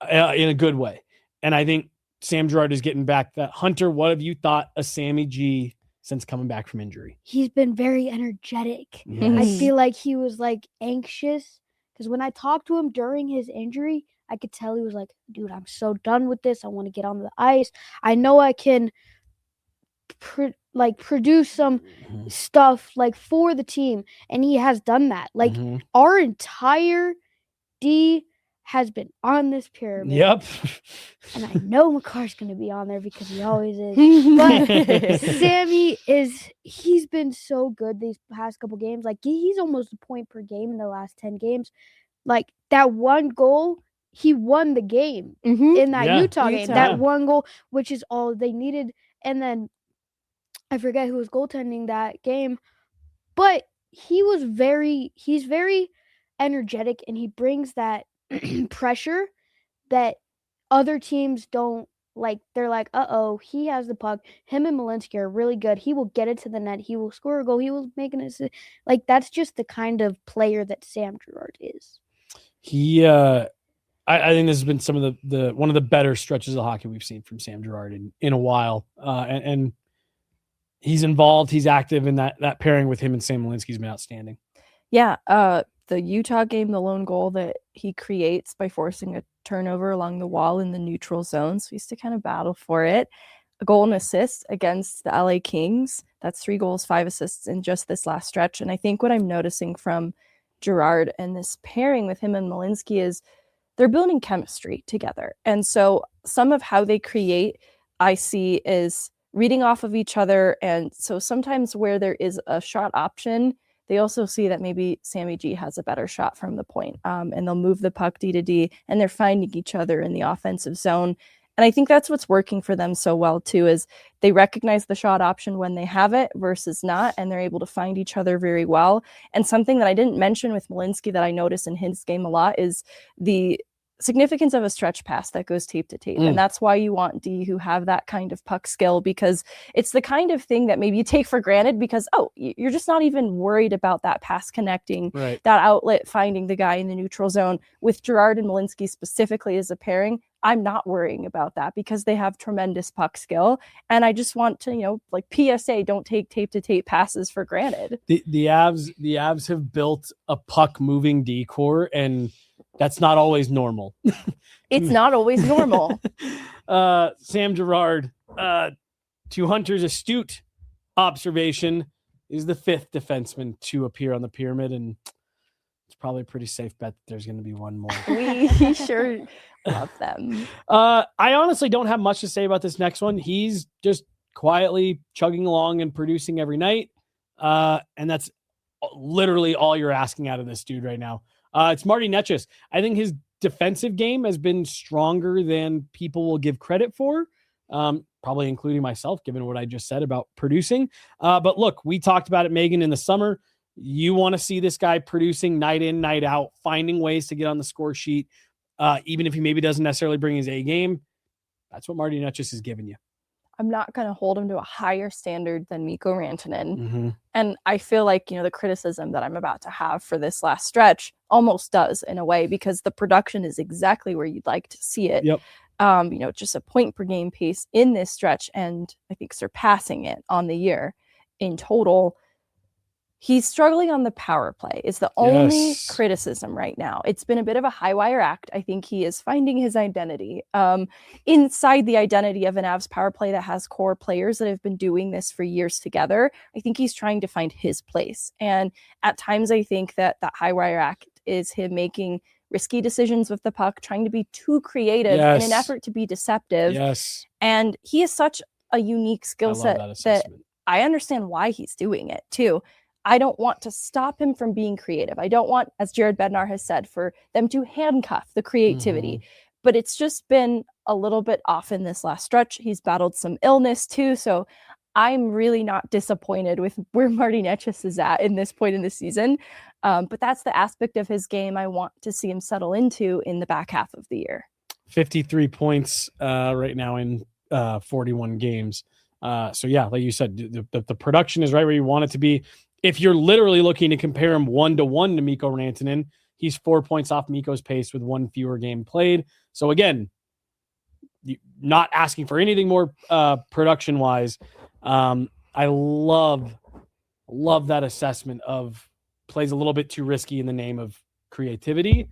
In a good way. And I think Sam Girard is getting back that. Hunter, what have you thought of Sammy G since coming back from injury? He's been very energetic. Yes. I feel like he was like anxious because when I talked to him during his injury, I could tell he was like, dude, I'm so done with this. I want to get on the ice. I know I can produce some stuff like for the team. And he has done that. Like our entire D has been on this pyramid. Yep. And I know Makar's going to be on there because he always is. But Sammy he's been so good these past couple games. Like he's almost a point per game in the last 10 games. Like that one goal, he won the game in that Utah game. That one goal, which is all they needed. And then I forget who was goaltending that game, but he's very energetic and he brings that pressure that other teams don't like. They're like, he has the puck. Him and Malinsky are really good. He will get it to the net. He will score a goal. He will make an assist. Like that's just the kind of player that Sam Girard is. I think this has been some of the one of the better stretches of hockey we've seen from Sam Girard in a while. And he's involved. He's active in that pairing with him and Sam Malinsky's been outstanding. Yeah. The Utah game, the lone goal that he creates by forcing a turnover along the wall in the neutral zone. So he used to kind of battle for it. A goal and assist against the LA Kings. That's 3 goals, 5 assists in just this last stretch. And I think what I'm noticing from Girard and this pairing with him and Malinsky is they're building chemistry together. And so some of how they create, I see, is reading off of each other. And so sometimes where there is a shot option, they also see that maybe Sammy G has a better shot from the point. And they'll move the puck D to D, and they're finding each other in the offensive zone. And I think that's what's working for them so well, too, is they recognize the shot option when they have it versus not, and they're able to find each other very well. And something that I didn't mention with Malinsky that I notice in his game a lot is the significance of a stretch pass that goes tape to tape. And that's why you want D who have that kind of puck skill, because it's the kind of thing that maybe you take for granted because, you're just not even worried about that pass connecting, that outlet finding the guy in the neutral zone. With Girard and Malinsky specifically as a pairing, I'm not worrying about that because they have tremendous puck skill. And I just want to, like PSA, don't take tape to tape passes for granted. The Avs have built a puck moving D core, and that's not always normal. It's not always normal. Sam Girard, to Hunter's astute observation, is the 5th defenseman to appear on the pyramid, and it's probably a pretty safe bet that there's going to be one more. We sure love them. I honestly don't have much to say about this next one. He's just quietly chugging along and producing every night, and that's literally all you're asking out of this dude right now. It's Marty Necas. I think his defensive game has been stronger than people will give credit for, probably including myself, given what I just said about producing. But look, we talked about it, Megan, in the summer. You want to see this guy producing night in, night out, finding ways to get on the score sheet, even if he maybe doesn't necessarily bring his A game. That's what Marty Necas is giving you. I'm not going to hold him to a higher standard than Mikko Rantanen. And I feel like, the criticism that I'm about to have for this last stretch almost does in a way, because the production is exactly where you'd like to see it. Just a point per game pace in this stretch, and I think surpassing it on the year in total. He's struggling on the power play is the only criticism right now. It's been a bit of a high wire act. I think he is finding his identity inside the identity of an Avs power play that has core players that have been doing this for years together. I think he's trying to find his place. And at times I think that high wire act is him making risky decisions with the puck, trying to be too creative in an effort to be deceptive. And he has such a unique skill set that I understand why he's doing it too. I don't want to stop him from being creative. I don't want, as Jared Bednar has said, for them to handcuff the creativity. But it's just been a little bit off in this last stretch. He's battled some illness too. So I'm really not disappointed with where Marty Necas is at in this point in the season. But that's the aspect of his game I want to see him settle into in the back half of the year. 53 points right now in 41 games. So yeah, like you said, the production is right where you want it to be. If you're literally looking to compare him 1-to-1 to Mikko Rantanen, he's 4 points off Mikko's pace with one fewer game played. So again, not asking for anything more production-wise. I love that assessment of plays a little bit too risky in the name of creativity.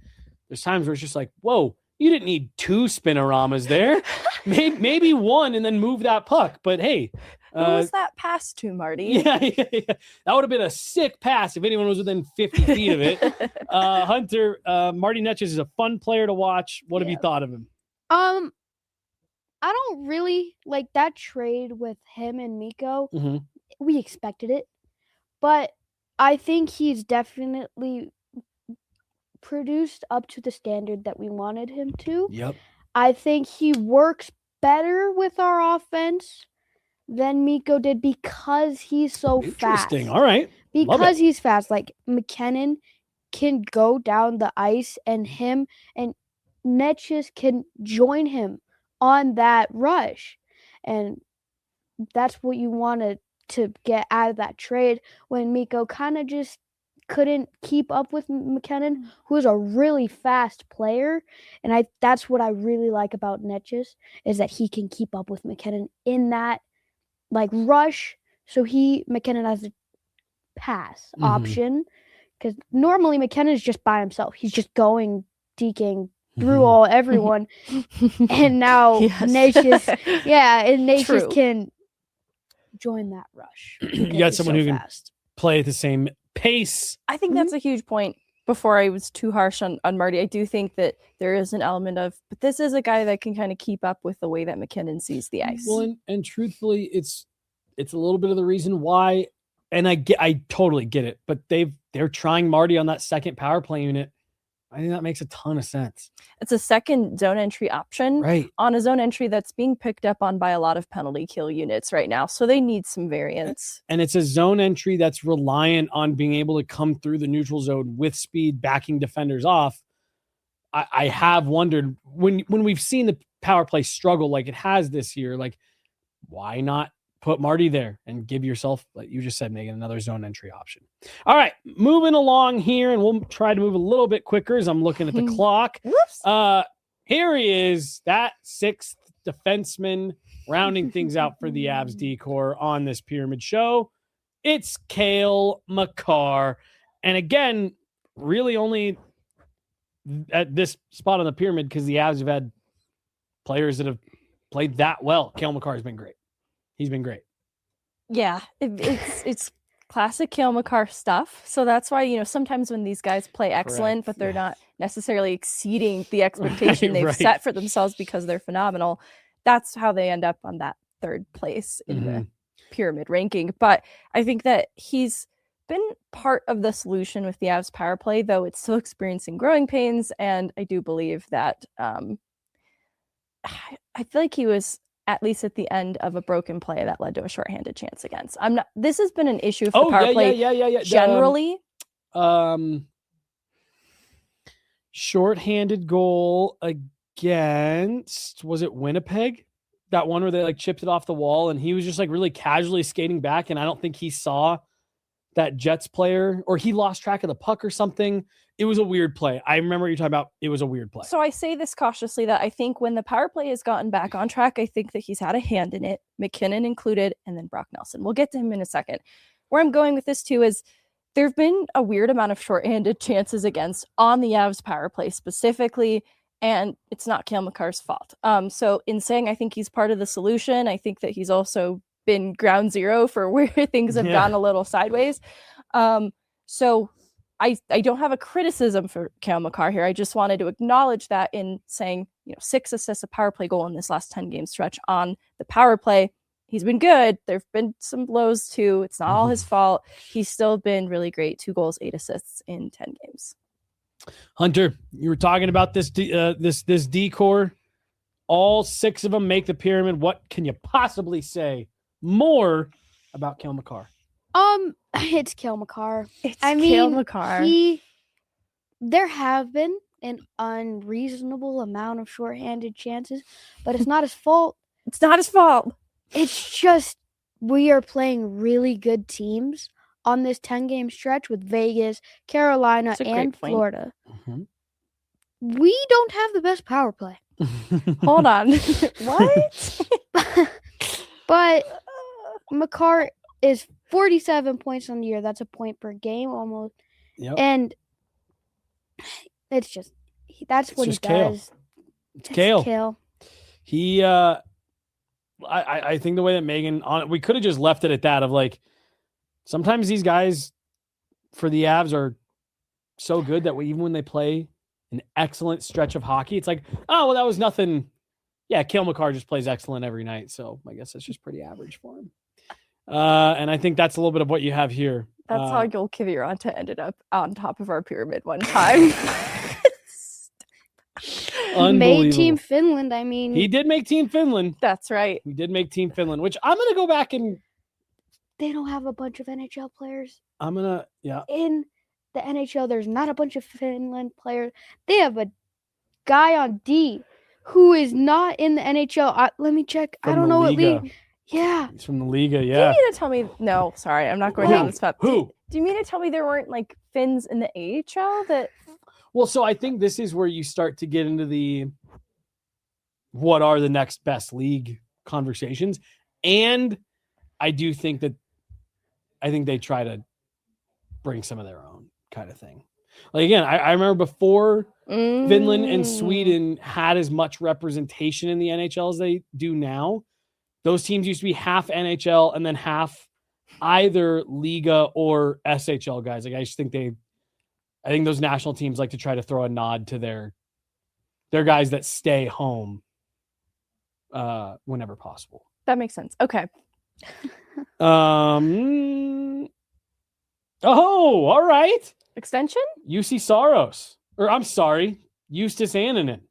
There's times where it's just like, whoa, you didn't need 2 spinoramas there. maybe one and then move that puck. But hey, who was that pass to, Marty? Yeah. That would have been a sick pass if anyone was within 50 feet of it. Hunter, Marty Necas is a fun player to watch. What have you thought of him? I don't really like that trade with him and Mikko. We expected it, but I think he's definitely produced up to the standard that we wanted him to. I think he works better with our offense than Mikko did because he's so fast. All right. Because he's fast. Like McKinnon can go down the ice, and him and Necas can join him on that rush. And that's what you wanted to get out of that trade when Mikko kind of just couldn't keep up with McKinnon, who is a really fast player. And that's what I really like about Necas, is that he can keep up with McKinnon in that rush. So McKinnon has a pass option, because normally McKinnon is just by himself. He's just going, deking through everyone. And now Necas can join that rush. You got someone who can play at the same pace. I think that's a huge point. Before I was too harsh on Marty, I do think that there is an element of, but this is a guy that can kind of keep up with the way that McKinnon sees the ice. Well, and truthfully, it's a little bit of the reason why, and I totally get it, but they're trying Marty on that second power play unit. I think that makes a ton of sense. It's a second zone entry option on a zone entry that's being picked up on by a lot of penalty kill units right now. So they need some variance. And it's a zone entry that's reliant on being able to come through the neutral zone with speed, backing defenders off. I have wondered when we've seen the power play struggle like it has this year, like why not put Marty there and give yourself, like you just said, Megan, another zone entry option. All right, moving along here, and we'll try to move a little bit quicker as I'm looking at the clock. Whoops. Here he is, that sixth defenseman, rounding things out for the Avs decor on this pyramid show. It's Cale Makar. And again, really only at this spot on the pyramid because the Avs have had players that have played that well. Cale Makar has been great. He's been great. Yeah, it's classic Cale Makar stuff. So that's why, sometimes when these guys play excellent, but they're not necessarily exceeding the expectation they've set for themselves because they're phenomenal, that's how they end up on that third place in the pyramid ranking. But I think that he's been part of the solution with the Avs power play, though it's still experiencing growing pains. And I do believe that I feel like he was at least at the end of a broken play that led to a shorthanded chance against. This has been an issue for the power play generally. Shorthanded goal against, was it Winnipeg? That one where they like chipped it off the wall and he was just like really casually skating back. And I don't think he saw that Jets player, or he lost track of the puck or something. It was a weird play. I remember you talking about it was a weird play. So I say this cautiously that I think when the power play has gotten back on track, I think that he's had a hand in it, McKinnon included, and then Brock Nelson. We'll get to him in a second. Where I'm going with this too is there have been a weird amount of shorthanded chances against on the Avs power play specifically, and it's not Cale Makar's fault. So in saying I think he's part of the solution, I think that he's also been ground zero for where things have gone a little sideways. So I don't have a criticism for Cale Makar here. I just wanted to acknowledge that in saying, 6 assists, a power play goal in this last 10 game stretch on the power play. He's been good. There've been some blows too. It's not all his fault. He's still been really great. 2 goals, 8 assists in 10 games. Hunter, you were talking about this this decor. All 6 of them make the pyramid. What can you possibly say more about Cale Makar? It's Cale Makar. Cale Makar. There have been an unreasonable amount of shorthanded chances, but it's not his fault. It's not his fault. It's just we are playing really good teams on this 10-game stretch with Vegas, Carolina, and Florida. We don't have the best power play. Hold on. What? But Makar is 47 points on the year. That's a point per game almost. Yep. And it's just that's what he does. It's Cale. He I think the way that Meghan we could have just left it at that of like sometimes these guys for the Avs are so good that even when they play an excellent stretch of hockey, it's like, oh well, that was nothing. Yeah, Cale Makar just plays excellent every night, so I guess it's just pretty average for him. And I think that's a little bit of what you have here. That's how Joel Kiviranta ended up on top of our pyramid one time. Made Team Finland. I mean, he did make Team Finland. That's right. He did make Team Finland, which I'm gonna go back and. They don't have a bunch of NHL players. In the NHL, there's not a bunch of Finland players. They have a guy on D who is not in the NHL. Let me check. I don't know what league. Yeah. He's from the Liga, yeah. Do you mean to tell me? No, sorry, I'm not going down this path. Who? Do you mean to tell me there weren't like Finns in the AHL that? Well, so I think this is where you start to get into the what are the next best league conversations. And I do think that they try to bring some of their own kind of thing. Like, again, I remember before Finland and Sweden had as much representation in the NHL as they do now. Those teams used to be half NHL and then half either Liga or SHL guys. Like, I think those national teams like to try to throw a nod to their guys that stay home whenever possible. That makes sense. Okay. Oh, all right. Extension? UC Saros. Or I'm sorry, Eustace Annunen.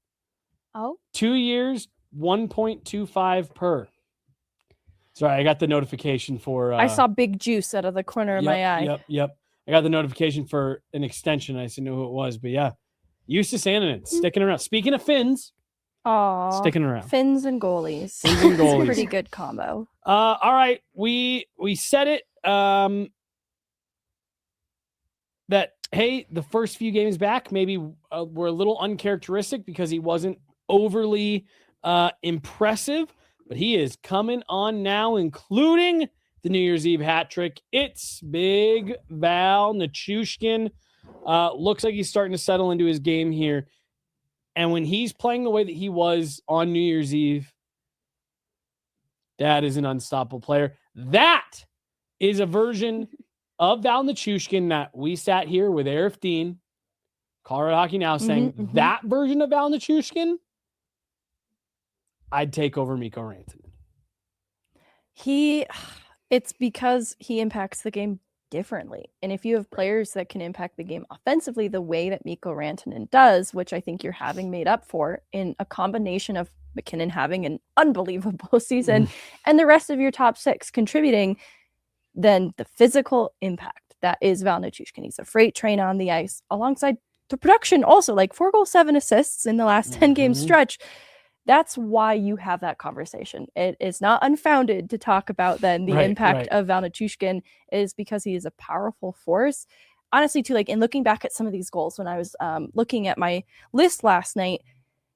Oh. 2 years, 1.25 per. Sorry, I got the notification for... I saw big juice out of the corner of my eye. Yep. I got the notification for an extension. I didn't know who it was, but yeah. Justus Annunen sticking around. Speaking of Finns, sticking around. Fins and goalies. Fins and goalies. It's a pretty good combo. All right, we said it. That hey, the first few games back maybe were a little uncharacteristic because he wasn't overly impressive, but he is coming on now, including the New Year's Eve hat trick. It's big Val Nichushkin. Looks like he's starting to settle into his game here. And when he's playing the way that he was on New Year's Eve, that is an unstoppable player. That is a version of Val Nichushkin that we sat here with Arif Dean, Colorado Hockey Now, saying that version of Val Nichushkin, I'd take over Mikko Rantanen. It's because he impacts the game differently. And if you have players that can impact the game offensively the way that Mikko Rantanen does, which I think you're having made up for in a combination of McKinnon having an unbelievable season and the rest of your top six contributing, then the physical impact that is Val Nichushkin. He's a freight train on the ice alongside the production also, like 4 goals, 7 assists in the last 10 game stretch. That's why you have that conversation. It is not unfounded to talk about then the impact of Val Nichushkin is because he is a powerful force. Honestly, too, like in looking back at some of these goals, when I was looking at my list last night,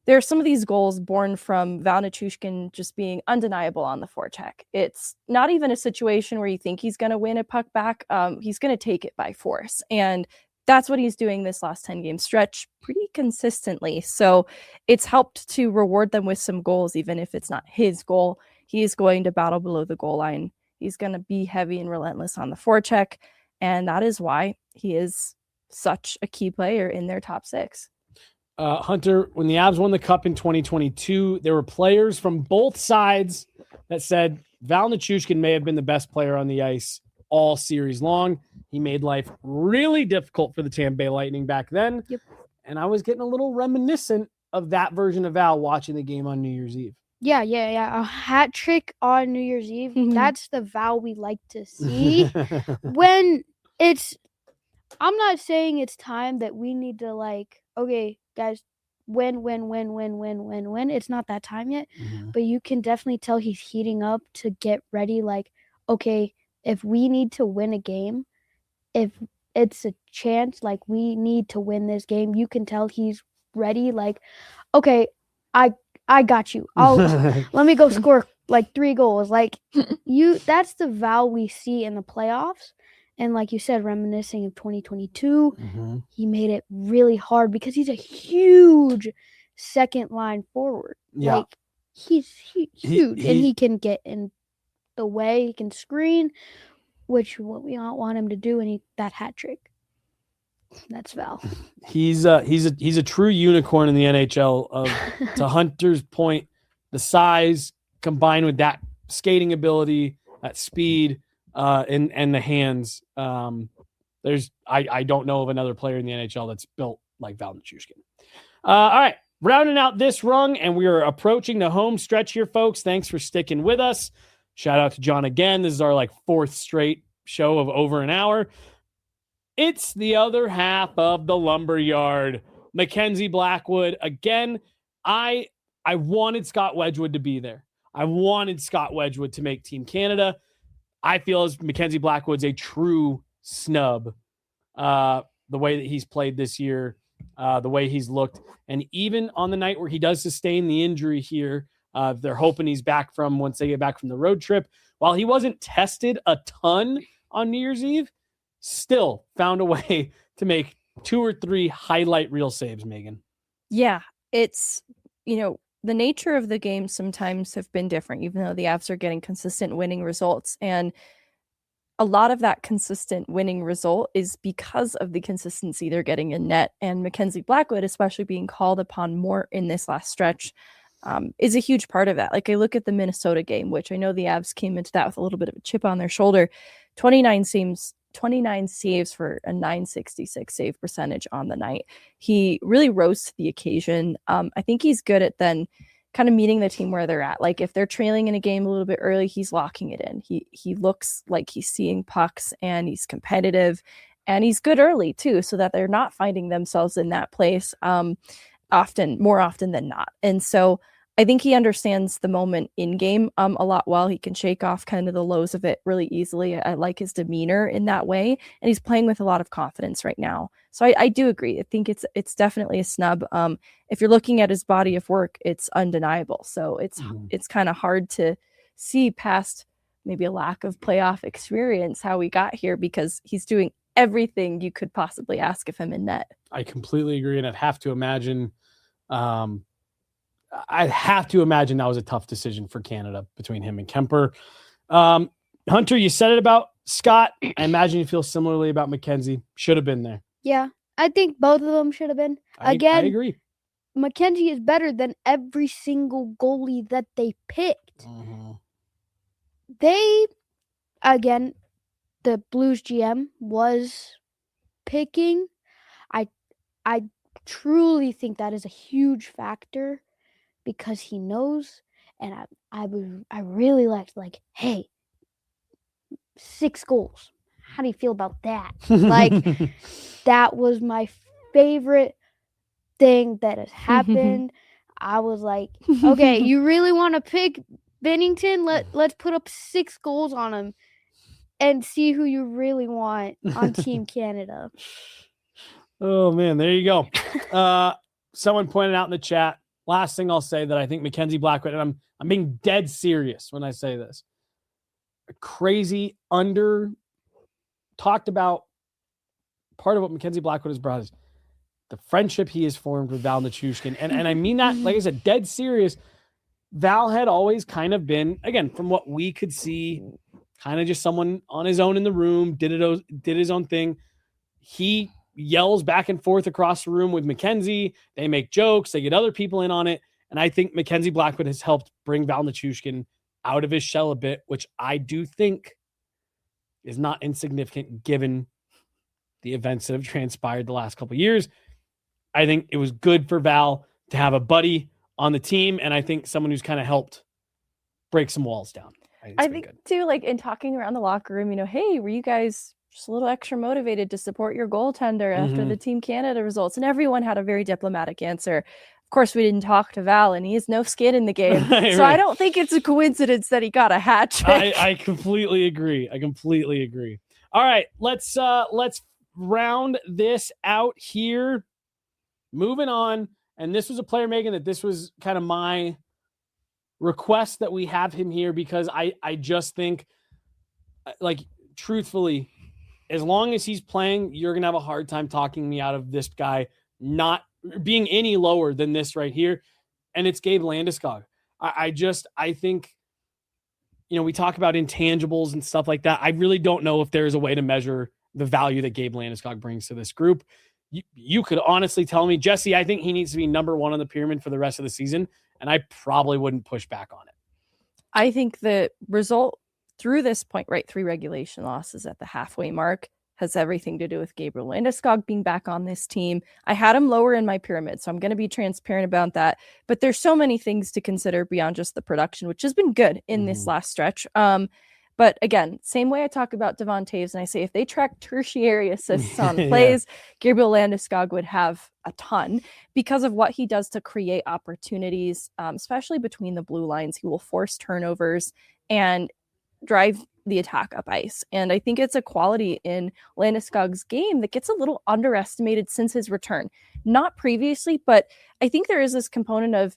there are some of these goals born from Val Nichushkin just being undeniable on the forecheck. It's not even a situation where you think he's going to win a puck back. He's going to take it by force. And that's what he's doing this last 10 game stretch pretty consistently. So it's helped to reward them with some goals, even if it's not his goal. He is going to battle below the goal line. He's going to be heavy and relentless on the forecheck. And that is why he is such a key player in their top six. Hunter, when the Avs won the Cup in 2022, there were players from both sides that said Val Nichushkin may have been the best player on the ice all series long. He made life really difficult for the Tampa Bay Lightning back then. Yep. And I was getting a little reminiscent of that version of Val watching the game on New Year's Eve. Yeah. A hat trick on New Year's Eve. That's the Val we like to see. When it's, I'm not saying it's time that we need to like, okay, guys, win. It's not that time yet, but you can definitely tell he's heating up to get ready. Like, okay, if we need to win a game, if it's a chance, like we need to win this game, you can tell he's ready. Like, okay, I got you. Let me go score like 3 goals. Like that's the Val we see in the playoffs. And like you said, reminiscing of 2022, he made it really hard because he's a huge second line forward. Yeah. Like he's huge and he can get in the way, he can screen, which what we all want him to do, and that hat trick. That's Val. He's a true unicorn in the NHL. To Hunter's point, the size combined with that skating ability, that speed, and the hands. I don't know of another player in the NHL that's built like Val Nichushkin. All right, rounding out this rung, and we are approaching the home stretch here, folks. Thanks for sticking with us. Shout out to John again. This is our 4th straight show of over an hour. It's the other half of the Lumberyard. Mackenzie Blackwood. Again, I wanted Scott Wedgwood to be there. I wanted Scott Wedgwood to make Team Canada. I feel as Mackenzie Blackwood's a true snub. The way that he's played this year, the way he's looked. And even on the night where he does sustain the injury here, they're hoping he's back from once they get back from the road trip. While he wasn't tested a ton on New Year's Eve, still found a way to make 2 or 3 highlight reel saves, Megan. Yeah, it's, the nature of the game sometimes have been different, even though the Avs are getting consistent winning results. And a lot of that consistent winning result is because of the consistency they're getting in net. And Mackenzie Blackwood, especially being called upon more in this last stretch, is a huge part of that. Like I look at the Minnesota game, which I know the Avs came into that with a little bit of a chip on their shoulder. 29 saves for a .966 save percentage on the night. He really rose to the occasion. I think he's good at then kind of meeting the team where they're at. Like if they're trailing in a game a little bit early, he's locking it in. He looks like he's seeing pucks and he's competitive. And he's good early too, so that they're not finding themselves in that place more often than not. And so I think he understands the moment in game a lot well. He can shake off kind of the lows of it really easily. I like his demeanor in that way, and he's playing with a lot of confidence right now. So I do agree. I think it's definitely a snub. If you're looking at his body of work, it's undeniable. So it's kind of hard to see past maybe a lack of playoff experience how we got here, because he's doing everything you could possibly ask of him in net. I completely agree, and I'd have to imagine that was a tough decision for Canada between him and Kemper. Hunter, you said it about Scott. I imagine you feel similarly about Mackenzie. Should have been there. Yeah, I think both of them should have been. I agree. Mackenzie is better than every single goalie that they picked. Mm-hmm. The Blues GM was picking. I truly think that is a huge factor, because he knows, and I really liked, like, hey, 6 goals. How do you feel about that? Like, that was my favorite thing that has happened. I was like, okay, you really want to pick Bennington? Let's put up 6 goals on him and see who you really want on Team Canada. Oh, man, there you go. Someone pointed out in the chat, last thing I'll say, that I think Mackenzie Blackwood, and I'm being dead serious when I say this, a crazy under talked about part of what Mackenzie Blackwood has brought is the friendship he has formed with Val Nichushkin. And I mean that, like I said, dead serious. Val had always kind of been, again, from what we could see, kind of just someone on his own in the room, did his own thing. He yells back and forth across the room with Mackenzie. They make jokes. They get other people in on it. And I think Mackenzie Blackwood has helped bring Val Nichushkin out of his shell a bit, which I do think is not insignificant given the events that have transpired the last couple of years. I think it was good for Val to have a buddy on the team, and I think someone who's kind of helped break some walls down. I think too, like in talking around the locker room, hey, were you guys just a little extra motivated to support your goaltender after the Team Canada results? And everyone had a very diplomatic answer. Of course, we didn't talk to Val, and he has no skin in the game. Right. So I don't think it's a coincidence that he got a hat trick. I completely agree. All right, let's round this out here. Moving on. And this was a player, Megan, that this was kind of my request that we have him here, because I just think, like, truthfully, as long as he's playing, you're going to have a hard time talking me out of this guy not being any lower than this right here. And it's Gabe Landeskog. I think, we talk about intangibles and stuff like that. I really don't know if there is a way to measure the value that Gabe Landeskog brings to this group. You could honestly tell me, Jesse, I think he needs to be number 1 on the pyramid for the rest of the season, and I probably wouldn't push back on it. I think the result through this point, right, 3 regulation losses at the halfway mark, has everything to do with Gabriel Landeskog being back on this team. I had him lower in my pyramid, so I'm going to be transparent about that. But there's so many things to consider beyond just the production, which has been good in this last stretch. But again, same way I talk about Devon Toews, and I say if they track tertiary assists on plays, Gabriel Landeskog would have a ton because of what he does to create opportunities, especially between the blue lines. He will force turnovers and drive the attack up ice. And I think it's a quality in Landeskog's game that gets a little underestimated since his return. Not previously, but I think there is this component of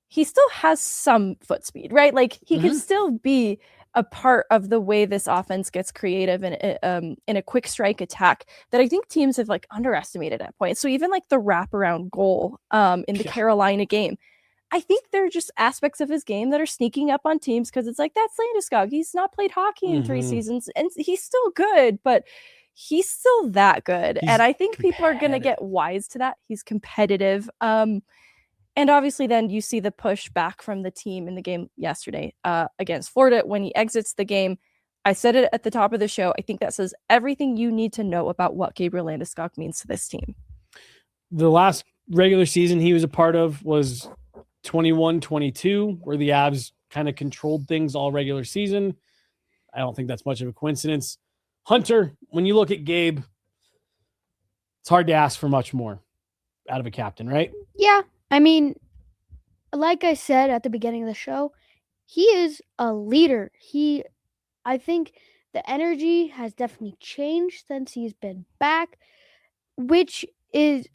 he still has some foot speed, right? Like he can still be a part of the way this offense gets creative and in a quick strike attack that I think teams have like underestimated at points. So even like the wraparound goal in the Carolina game, I think there are just aspects of his game that are sneaking up on teams because it's like, that's Landeskog. He's not played hockey in 3 seasons and he's still good, but he's still that good. And I think people are going to get wise to that. He's competitive. And obviously then you see the push back from the team in the game yesterday against Florida when he exits the game. I said it at the top of the show. I think that says everything you need to know about what Gabriel Landeskog means to this team. The last regular season he was a part of was 21-22, where the Avs kind of controlled things all regular season. I don't think that's much of a coincidence. Hunter, when you look at Gabe, It's hard to ask for much more out of a captain, right? Yeah. I mean, like I said at the beginning of the show, he is a leader. I think the energy has definitely changed since he's been back, which is,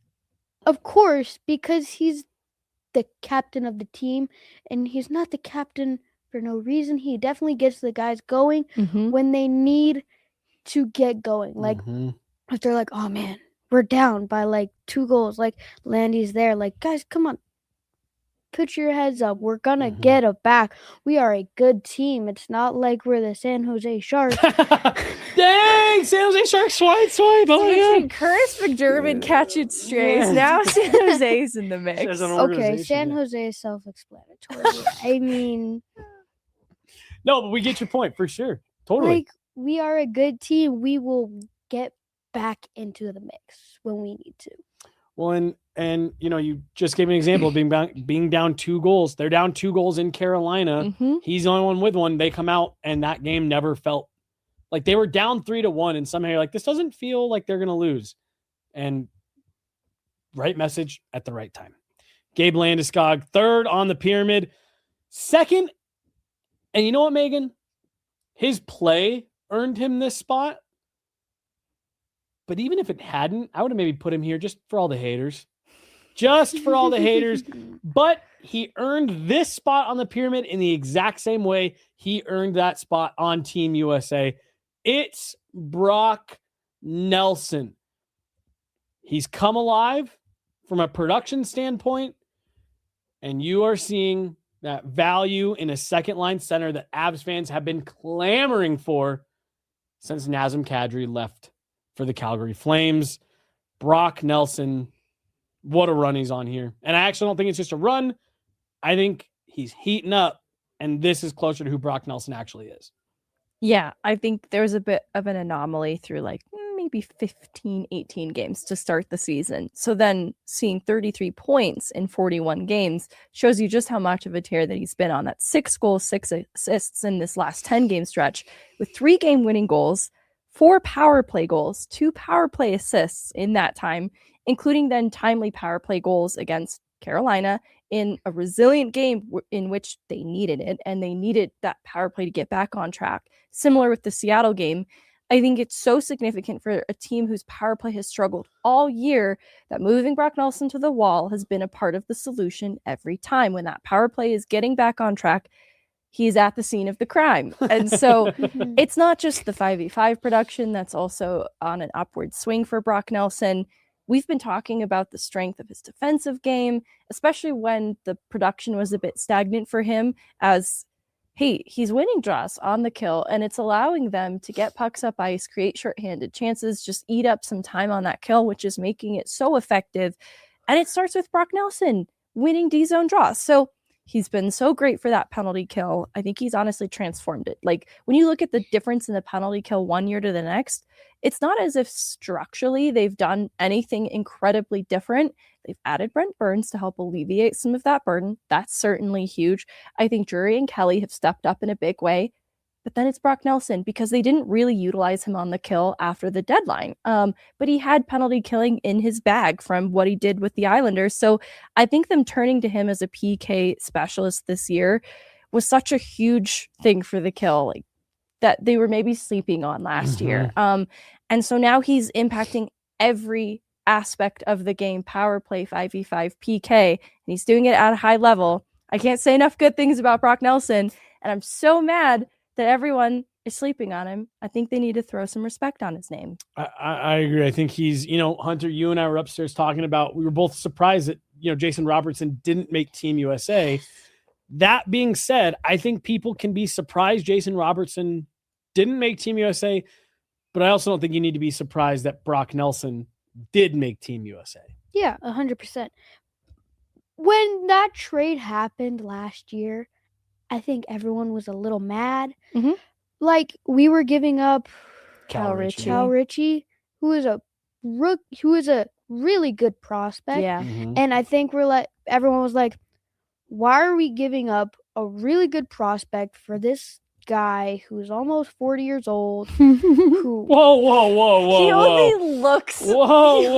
of course, because he's the captain of the team, and he's not the captain for no reason. He definitely gets the guys going when they need to get going. Like, if they're like, oh man, we're down by like 2 goals, like Landy's there, like, guys, come on, put your heads up. We're gonna get it back. We are a good team. It's not like we're the San Jose Sharks. Dang, San Jose Sharks swipe. Oh my God. Curtis McDermott catching strays. Now San Jose's in the mix. Okay, San Jose is self-explanatory. I mean, no, but we get your point for sure. Totally. Like, we are a good team. We will get back into the mix when we need to. Well, and you know, you just gave me an example of being down 2 goals. They're down 2 goals in Carolina. He's the only one with one. They come out, and that game never felt like they were down 3-1, and somehow you're like, this doesn't feel like they're gonna lose. And right message at the right time. Gabe Landeskog, 3rd on the pyramid, 2nd. And you know what, Megan? His play earned him this spot. But even if it hadn't, I would have maybe put him here just for all the haters. Just for all the haters. But he earned this spot on the pyramid in the exact same way he earned that spot on Team USA. It's Brock Nelson. He's come alive from a production standpoint, and you are seeing that value in a second-line center that Avs fans have been clamoring for since Nazem Kadri left for the Calgary Flames. Brock Nelson, what a run he's on here. And I actually don't think it's just a run. I think he's heating up, and this is closer to who Brock Nelson actually is. Yeah, I think there's a bit of an anomaly through like maybe 15, 18 games to start the season. So then seeing 33 points in 41 games shows you just how much of a tear that he's been on. That's 6 goals, 6 assists in this last 10-game stretch with 3 game-winning goals, 4 power play goals, 2 power play assists in that time, including then timely power play goals against Carolina in a resilient game in which they needed it, and they needed that power play to get back on track. Similar with the Seattle game, I think it's so significant for a team whose power play has struggled all year that moving Brock Nelson to the wall has been a part of the solution every time. When that power play is getting back on track, he's at the scene of the crime. And so it's not just the 5v5 production that's also on an upward swing for Brock Nelson. We've been talking about the strength of his defensive game, especially when the production was a bit stagnant for him, as, hey, he's winning draws on the kill, and it's allowing them to get pucks up ice, create shorthanded chances, just eat up some time on that kill, which is making it so effective. And it starts with Brock Nelson winning D-zone draws. So he's been so great for that penalty kill. I think he's honestly transformed it. Like, when you look at the difference in the penalty kill one year to the next, it's not as if structurally they've done anything incredibly different. They've added Brent Burns to help alleviate some of that burden. That's certainly huge. I think Drury and Kelly have stepped up in a big way. But then it's Brock Nelson, because they didn't really utilize him on the kill after the deadline. But he had penalty killing in his bag from what he did with the Islanders. So I think them turning to him as a PK specialist this year was such a huge thing for the kill, like, that they were maybe sleeping on last year. And so now he's impacting every aspect of the game: power play, 5v5, PK, and he's doing it at a high level. I can't say enough good things about Brock Nelson, and I'm so mad that everyone is sleeping on him. I think they need to throw some respect on his name. I agree. I think he's, Hunter, you and I were upstairs talking about, we were both surprised that, Jason Robertson didn't make Team USA. That being said, I think people can be surprised Jason Robertson didn't make Team USA, but I also don't think you need to be surprised that Brock Nelson did make Team USA. Yeah, 100%. When that trade happened last year, I think everyone was a little mad. Like, we were giving up Cal Ritchie, who is a really good prospect. Yeah. And I think everyone was like, why are we giving up a really good prospect for this guy who's almost 40 years old. Who Whoa. He only looks. Whoa. He's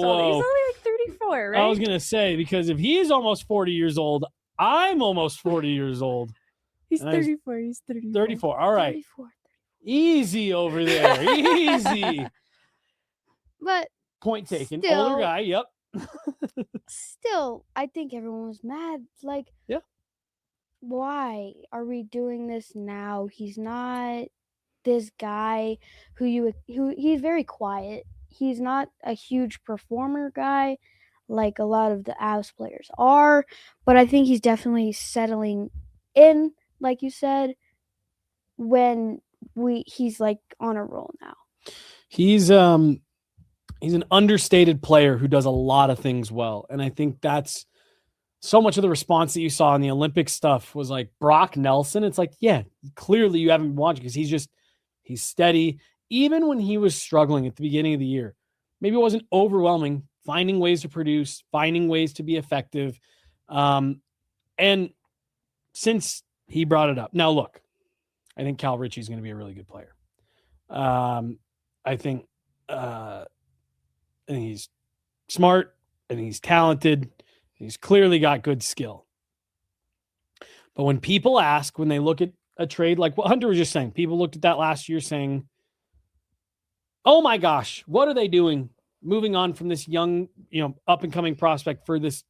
only like 34, right? I was going to say, because if he is almost 40 years old, I'm almost 40 years old. He's And 34. He's 34. 34. All right. 34. Easy over there. Easy. But Point taken. Still- Older guy. Yep. still, I think everyone was mad. Like, Yeah. why are we doing this now? He's not this guy who he's very quiet. He's not a huge performer guy like a lot of the Avs players are, but I think he's definitely settling in, like you said, when he's like on a roll now. He's an understated player who does a lot of things well. And I think that's so much of the response that you saw in the Olympic stuff was like Brock Nelson. It's like, yeah, clearly you haven't been watching because he's steady. Even when he was struggling at the beginning of the year, maybe it wasn't overwhelming, finding ways to produce, finding ways to be effective. And since he brought it up, now look, I think Cal Ritchie is going to be a really good player. I think he's smart. I think he's talented. He's clearly got good skill. But when people ask, when they look at a trade, like what Hunter was just saying, people looked at that last year saying, oh my gosh, what are they doing? Moving on from this young, up and coming prospect for this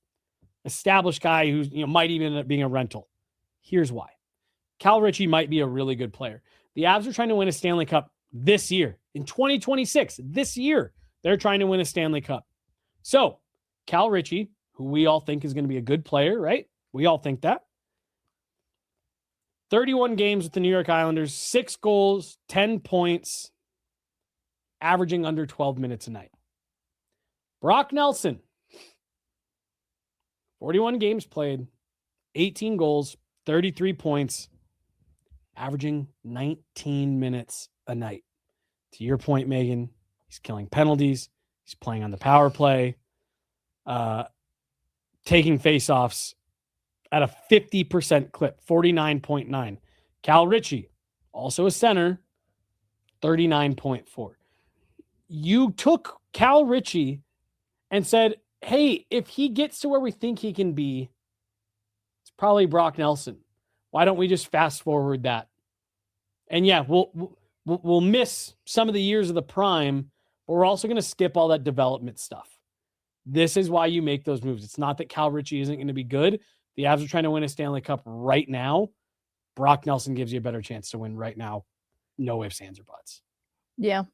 established guy who's, might even end up being a rental. Here's why. Cal Ritchie might be a really good player. The Avs are trying to win a Stanley Cup this year. In 2026, this year, they're trying to win a Stanley Cup. So, Cal Ritchie, who we all think is going to be a good player, right? We all think that. 31 games with the New York Islanders, 6 goals, 10 points, averaging under 12 minutes a night. Brock Nelson, 41 games played, 18 goals, 33 points, averaging 19 minutes a night. To your point, Megan, he's killing penalties. He's playing on the power play, taking faceoffs at a 50% clip, 49.9. Cal Ritchie, also a center, 39.4. You took Cal Ritchie and said, hey, if he gets to where we think he can be, it's probably Brock Nelson. Why don't we just fast forward that? And yeah, we'll miss some of the years of the prime, but we're also going to skip all that development stuff. This is why you make those moves. It's not that Cal Ritchie isn't going to be good. The Avs are trying to win a Stanley Cup right now. Brock Nelson gives you a better chance to win right now. No ifs, ands, or buts. Yeah.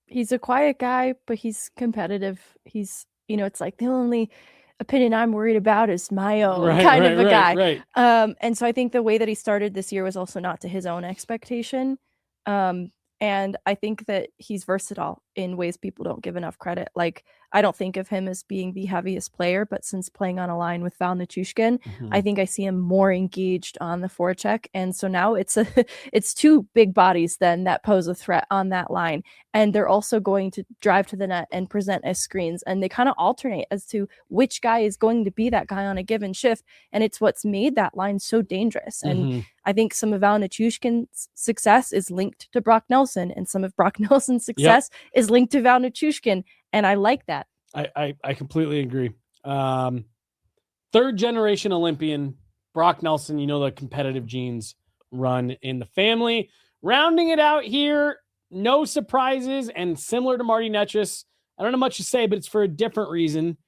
He's a quiet guy, but he's competitive. He's, it's like the only opinion I'm worried about is my own kind of a guy. Right. And so I think the way that he started this year was also not to his own expectation. And I think that he's versatile in ways people don't give enough credit. Like, I don't think of him as being the heaviest player, but since playing on a line with Val Nichushkin, I think I see him more engaged on the forecheck. And so now it's two big bodies then that pose a threat on that line. And they're also going to drive to the net and present as screens. And they kind of alternate as to which guy is going to be that guy on a given shift. And it's what's made that line so dangerous. And I think some of Val Nichushkin's success is linked to Brock Nelson, and some of Brock Nelson's success is linked to Val Nichushkin. And I like that. I completely agree. Third generation Olympian, Brock Nelson, the competitive genes run in the family. Rounding it out here, no surprises, and similar to Marty Netchus, I don't have much to say, but it's for a different reason.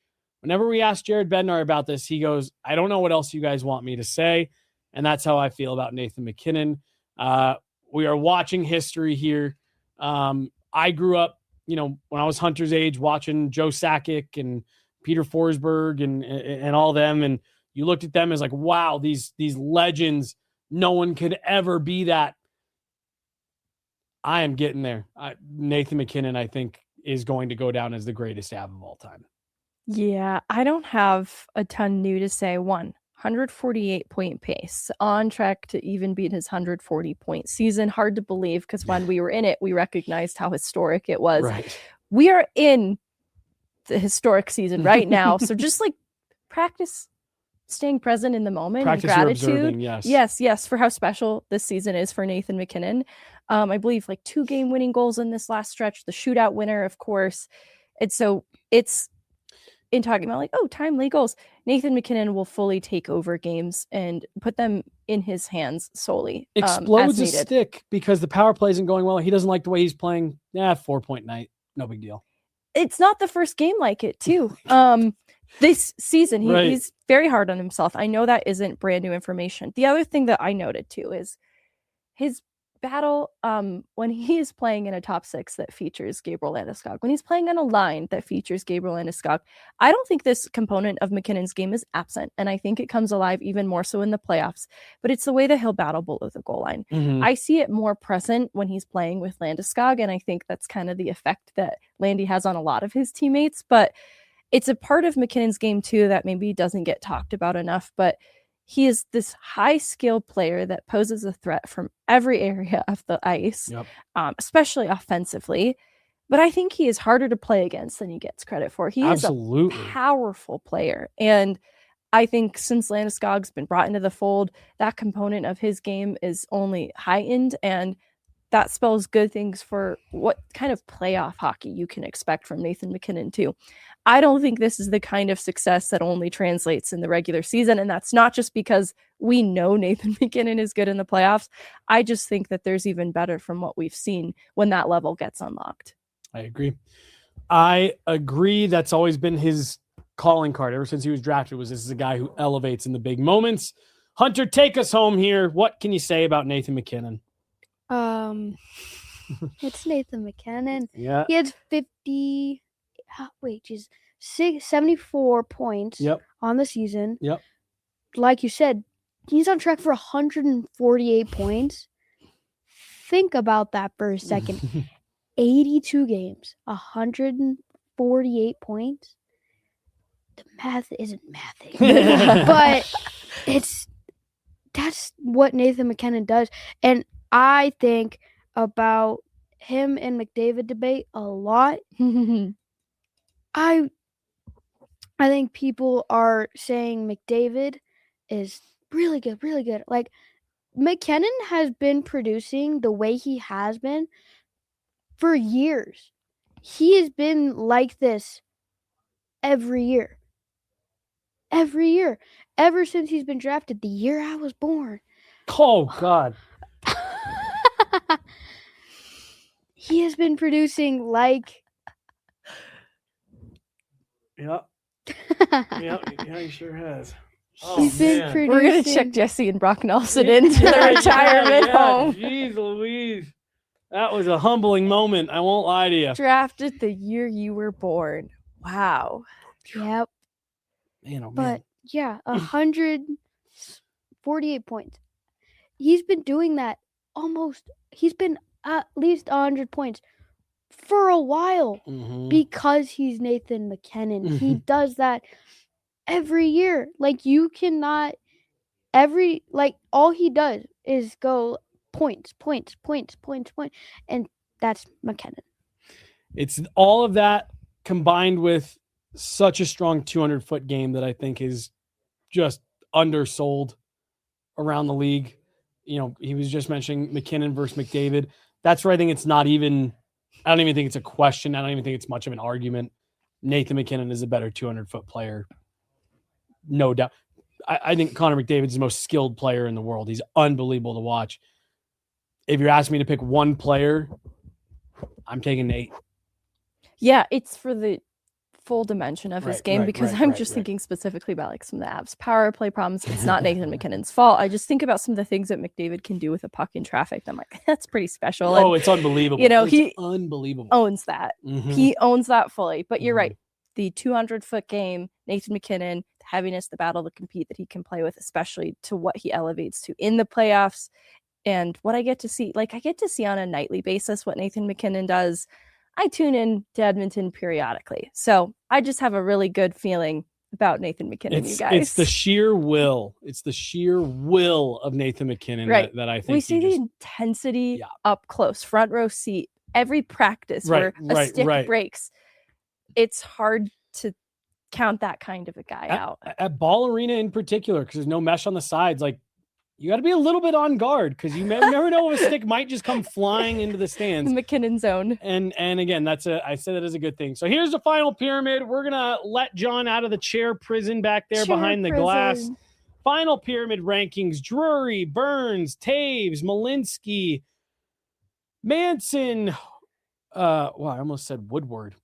Whenever we ask Jared Bednar about this, he goes, I don't know what else you guys want me to say. And that's how I feel about Nathan MacKinnon. We are watching history here. I grew up, when I was Hunter's age, watching Joe Sakic and Peter Forsberg and all them. And you looked at them as like, wow, these legends, no one could ever be that. I am getting there. Nathan MacKinnon, I think, is going to go down as the greatest Av of all time. Yeah, I don't have a ton new to say. 148-point pace, on track to even beat his 140-point season. Hard to believe, because when we were in it, we recognized how historic it was. Right. We are in the historic season right now, so just like practice staying present in the moment Practice and your gratitude. observing, yes. Yes, for how special this season is for Nathan MacKinnon. I believe like 2 game-winning goals in this last stretch, the shootout winner, of course. And so it's in talking about like, oh, timely goals. Nathan MacKinnon will fully take over games and put them in his hands solely. Explodes a as needed. stick because the power play isn't going well. He doesn't like the way he's playing. 4-point night. No big deal. It's not the first game like it too. This season, he's very hard on himself. I know that isn't brand new information. The other thing that I noted too is his battle when he is playing in a top 6 that features Gabriel Landeskog, when he's playing on a line that features Gabriel Landeskog. I don't think this component of MacKinnon's game is absent, and I think it comes alive even more so in the playoffs, but it's the way that he'll battle below the goal line. I see it more present when he's playing with Landeskog, and I think that's kind of the effect that Landy has on a lot of his teammates, but it's a part of MacKinnon's game too that maybe doesn't get talked about enough, but he is this high-skilled player that poses a threat from every area of the ice, especially offensively. But I think he is harder to play against than he gets credit for. He is a powerful player. And I think since Landeskog's been brought into the fold, that component of his game is only heightened, and that spells good things for what kind of playoff hockey you can expect from Nathan MacKinnon too. I don't think this is the kind of success that only translates in the regular season, and that's not just because we know Nathan MacKinnon is good in the playoffs. I just think that there's even better from what we've seen when that level gets unlocked. I agree. That's always been his calling card ever since he was drafted, was this is a guy who elevates in the big moments. Hunter, take us home here. What can you say about Nathan MacKinnon? It's Nathan MacKinnon. Yeah. He had 74 points on the season. Yep. Like you said, he's on track for 148 points. Think about that for a second. 82 games, 148 points. The math isn't mathing. But that's what Nathan MacKinnon does. And I think about him and McDavid debate a lot. I think people are saying McDavid is really good, really good. Like, MacKinnon has been producing the way he has been for years. He has been like this every year. Every year. Ever since he's been drafted, the year I was born. Oh, God. He has been producing like... Yeah, he sure has. He's been producing... We're going to check Jesse and Brock Nelson into the retirement home. Jeez Louise. That was a humbling moment. I won't lie to you. Drafted the year you were born. Wow. Yep. Man, oh, man. But yeah, 148 points. He's been doing that he's been at least 100 points for a while because he's Nathan MacKinnon. He does that every year. Like, you cannot all he does is go points, and that's MacKinnon. It's all of that combined with such a strong 200-foot game that I think is just undersold around the league. You know, he was just mentioning MacKinnon versus McDavid. That's where I think it's not even, I don't even think it's a question. I don't even think it's much of an argument. Nathan MacKinnon is a better 200-foot player. No doubt. I think Connor McDavid is the most skilled player in the world. He's unbelievable to watch. If you're asking me to pick one player, I'm taking Nate. Yeah, it's for the full dimension of his game because I'm just thinking specifically about like some of the Avs power play problems. It's not Nathan MacKinnon's fault. I just think about some of the things that McDavid can do with a puck in traffic. I'm like, that's pretty special. Oh, it's unbelievable. You know, it's unbelievable. Owns that. He owns that fully. But you're right. The 200-foot game, Nathan MacKinnon, the heaviness, the battle to compete that he can play with, especially to what he elevates to in the playoffs. And what I get to see, I get to see on a nightly basis what Nathan MacKinnon does. I tune in to Edmonton periodically. So I just have a really good feeling about Nathan MacKinnon, you guys. It's the sheer will. It's the sheer will of Nathan MacKinnon that I think we see the intensity up close, front row seat, every practice where a stick breaks. It's hard to count that kind of a guy out. At Ball Arena in particular, because there's no mesh on the sides, like you got to be a little bit on guard because you never know if a stick might just come flying into the stands. McKinnon zone. And again, I say that is a good thing. So here's the final pyramid. We're gonna let John out of the chair prison back there behind the glass. Final pyramid rankings: Drury, Burns, Taves, Malinsky, Manson. I almost said Woodward.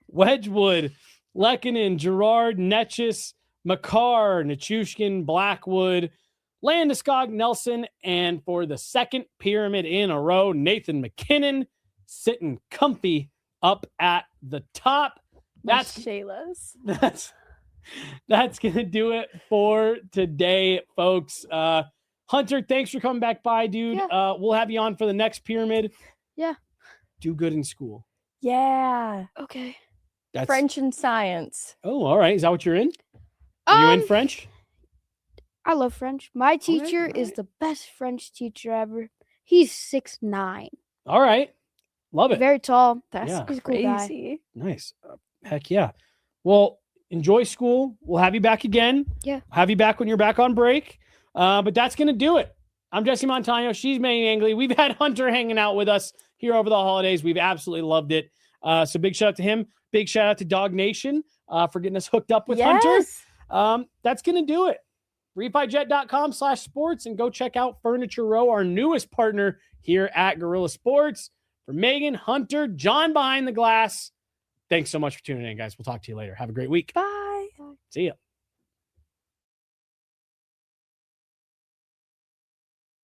Wedgwood, Lehkonen, Gerard, Netchis, McCarr, Nichushkin, Blackwood, Landeskog, Nelson, and for the second pyramid in a row, Nathan McKinnon sitting comfy up at the top. That's Shayla's. That's gonna do it for today, folks. Hunter, thanks for coming back by, dude. Yeah. We'll have you on for the next pyramid. Yeah. Do good in school. Yeah. Okay. That's... French and science. Oh, all right. Is that what you're in? Are you in French? I love French. My teacher is the best French teacher ever. He's 6'9". All right. Love it. Very tall. That's He's a cool guy. crazy. Nice. Heck yeah. Well, enjoy school. We'll have you back again. Yeah. Have you back when you're back on break. But that's going to do it. I'm Jesse Montano. She's Meghan Angley. We've had Hunter hanging out with us here over the holidays. We've absolutely loved it. So big shout out to him. Big shout out to Dog Nation for getting us hooked up with Hunter. That's going to do it. RefiJet.com/sports and go check out Furniture Row, our newest partner here at Guerilla Sports. For Megan, Hunter, John behind the glass, thanks so much for tuning in, guys. We'll talk to you later. Have a great week. Bye. See ya.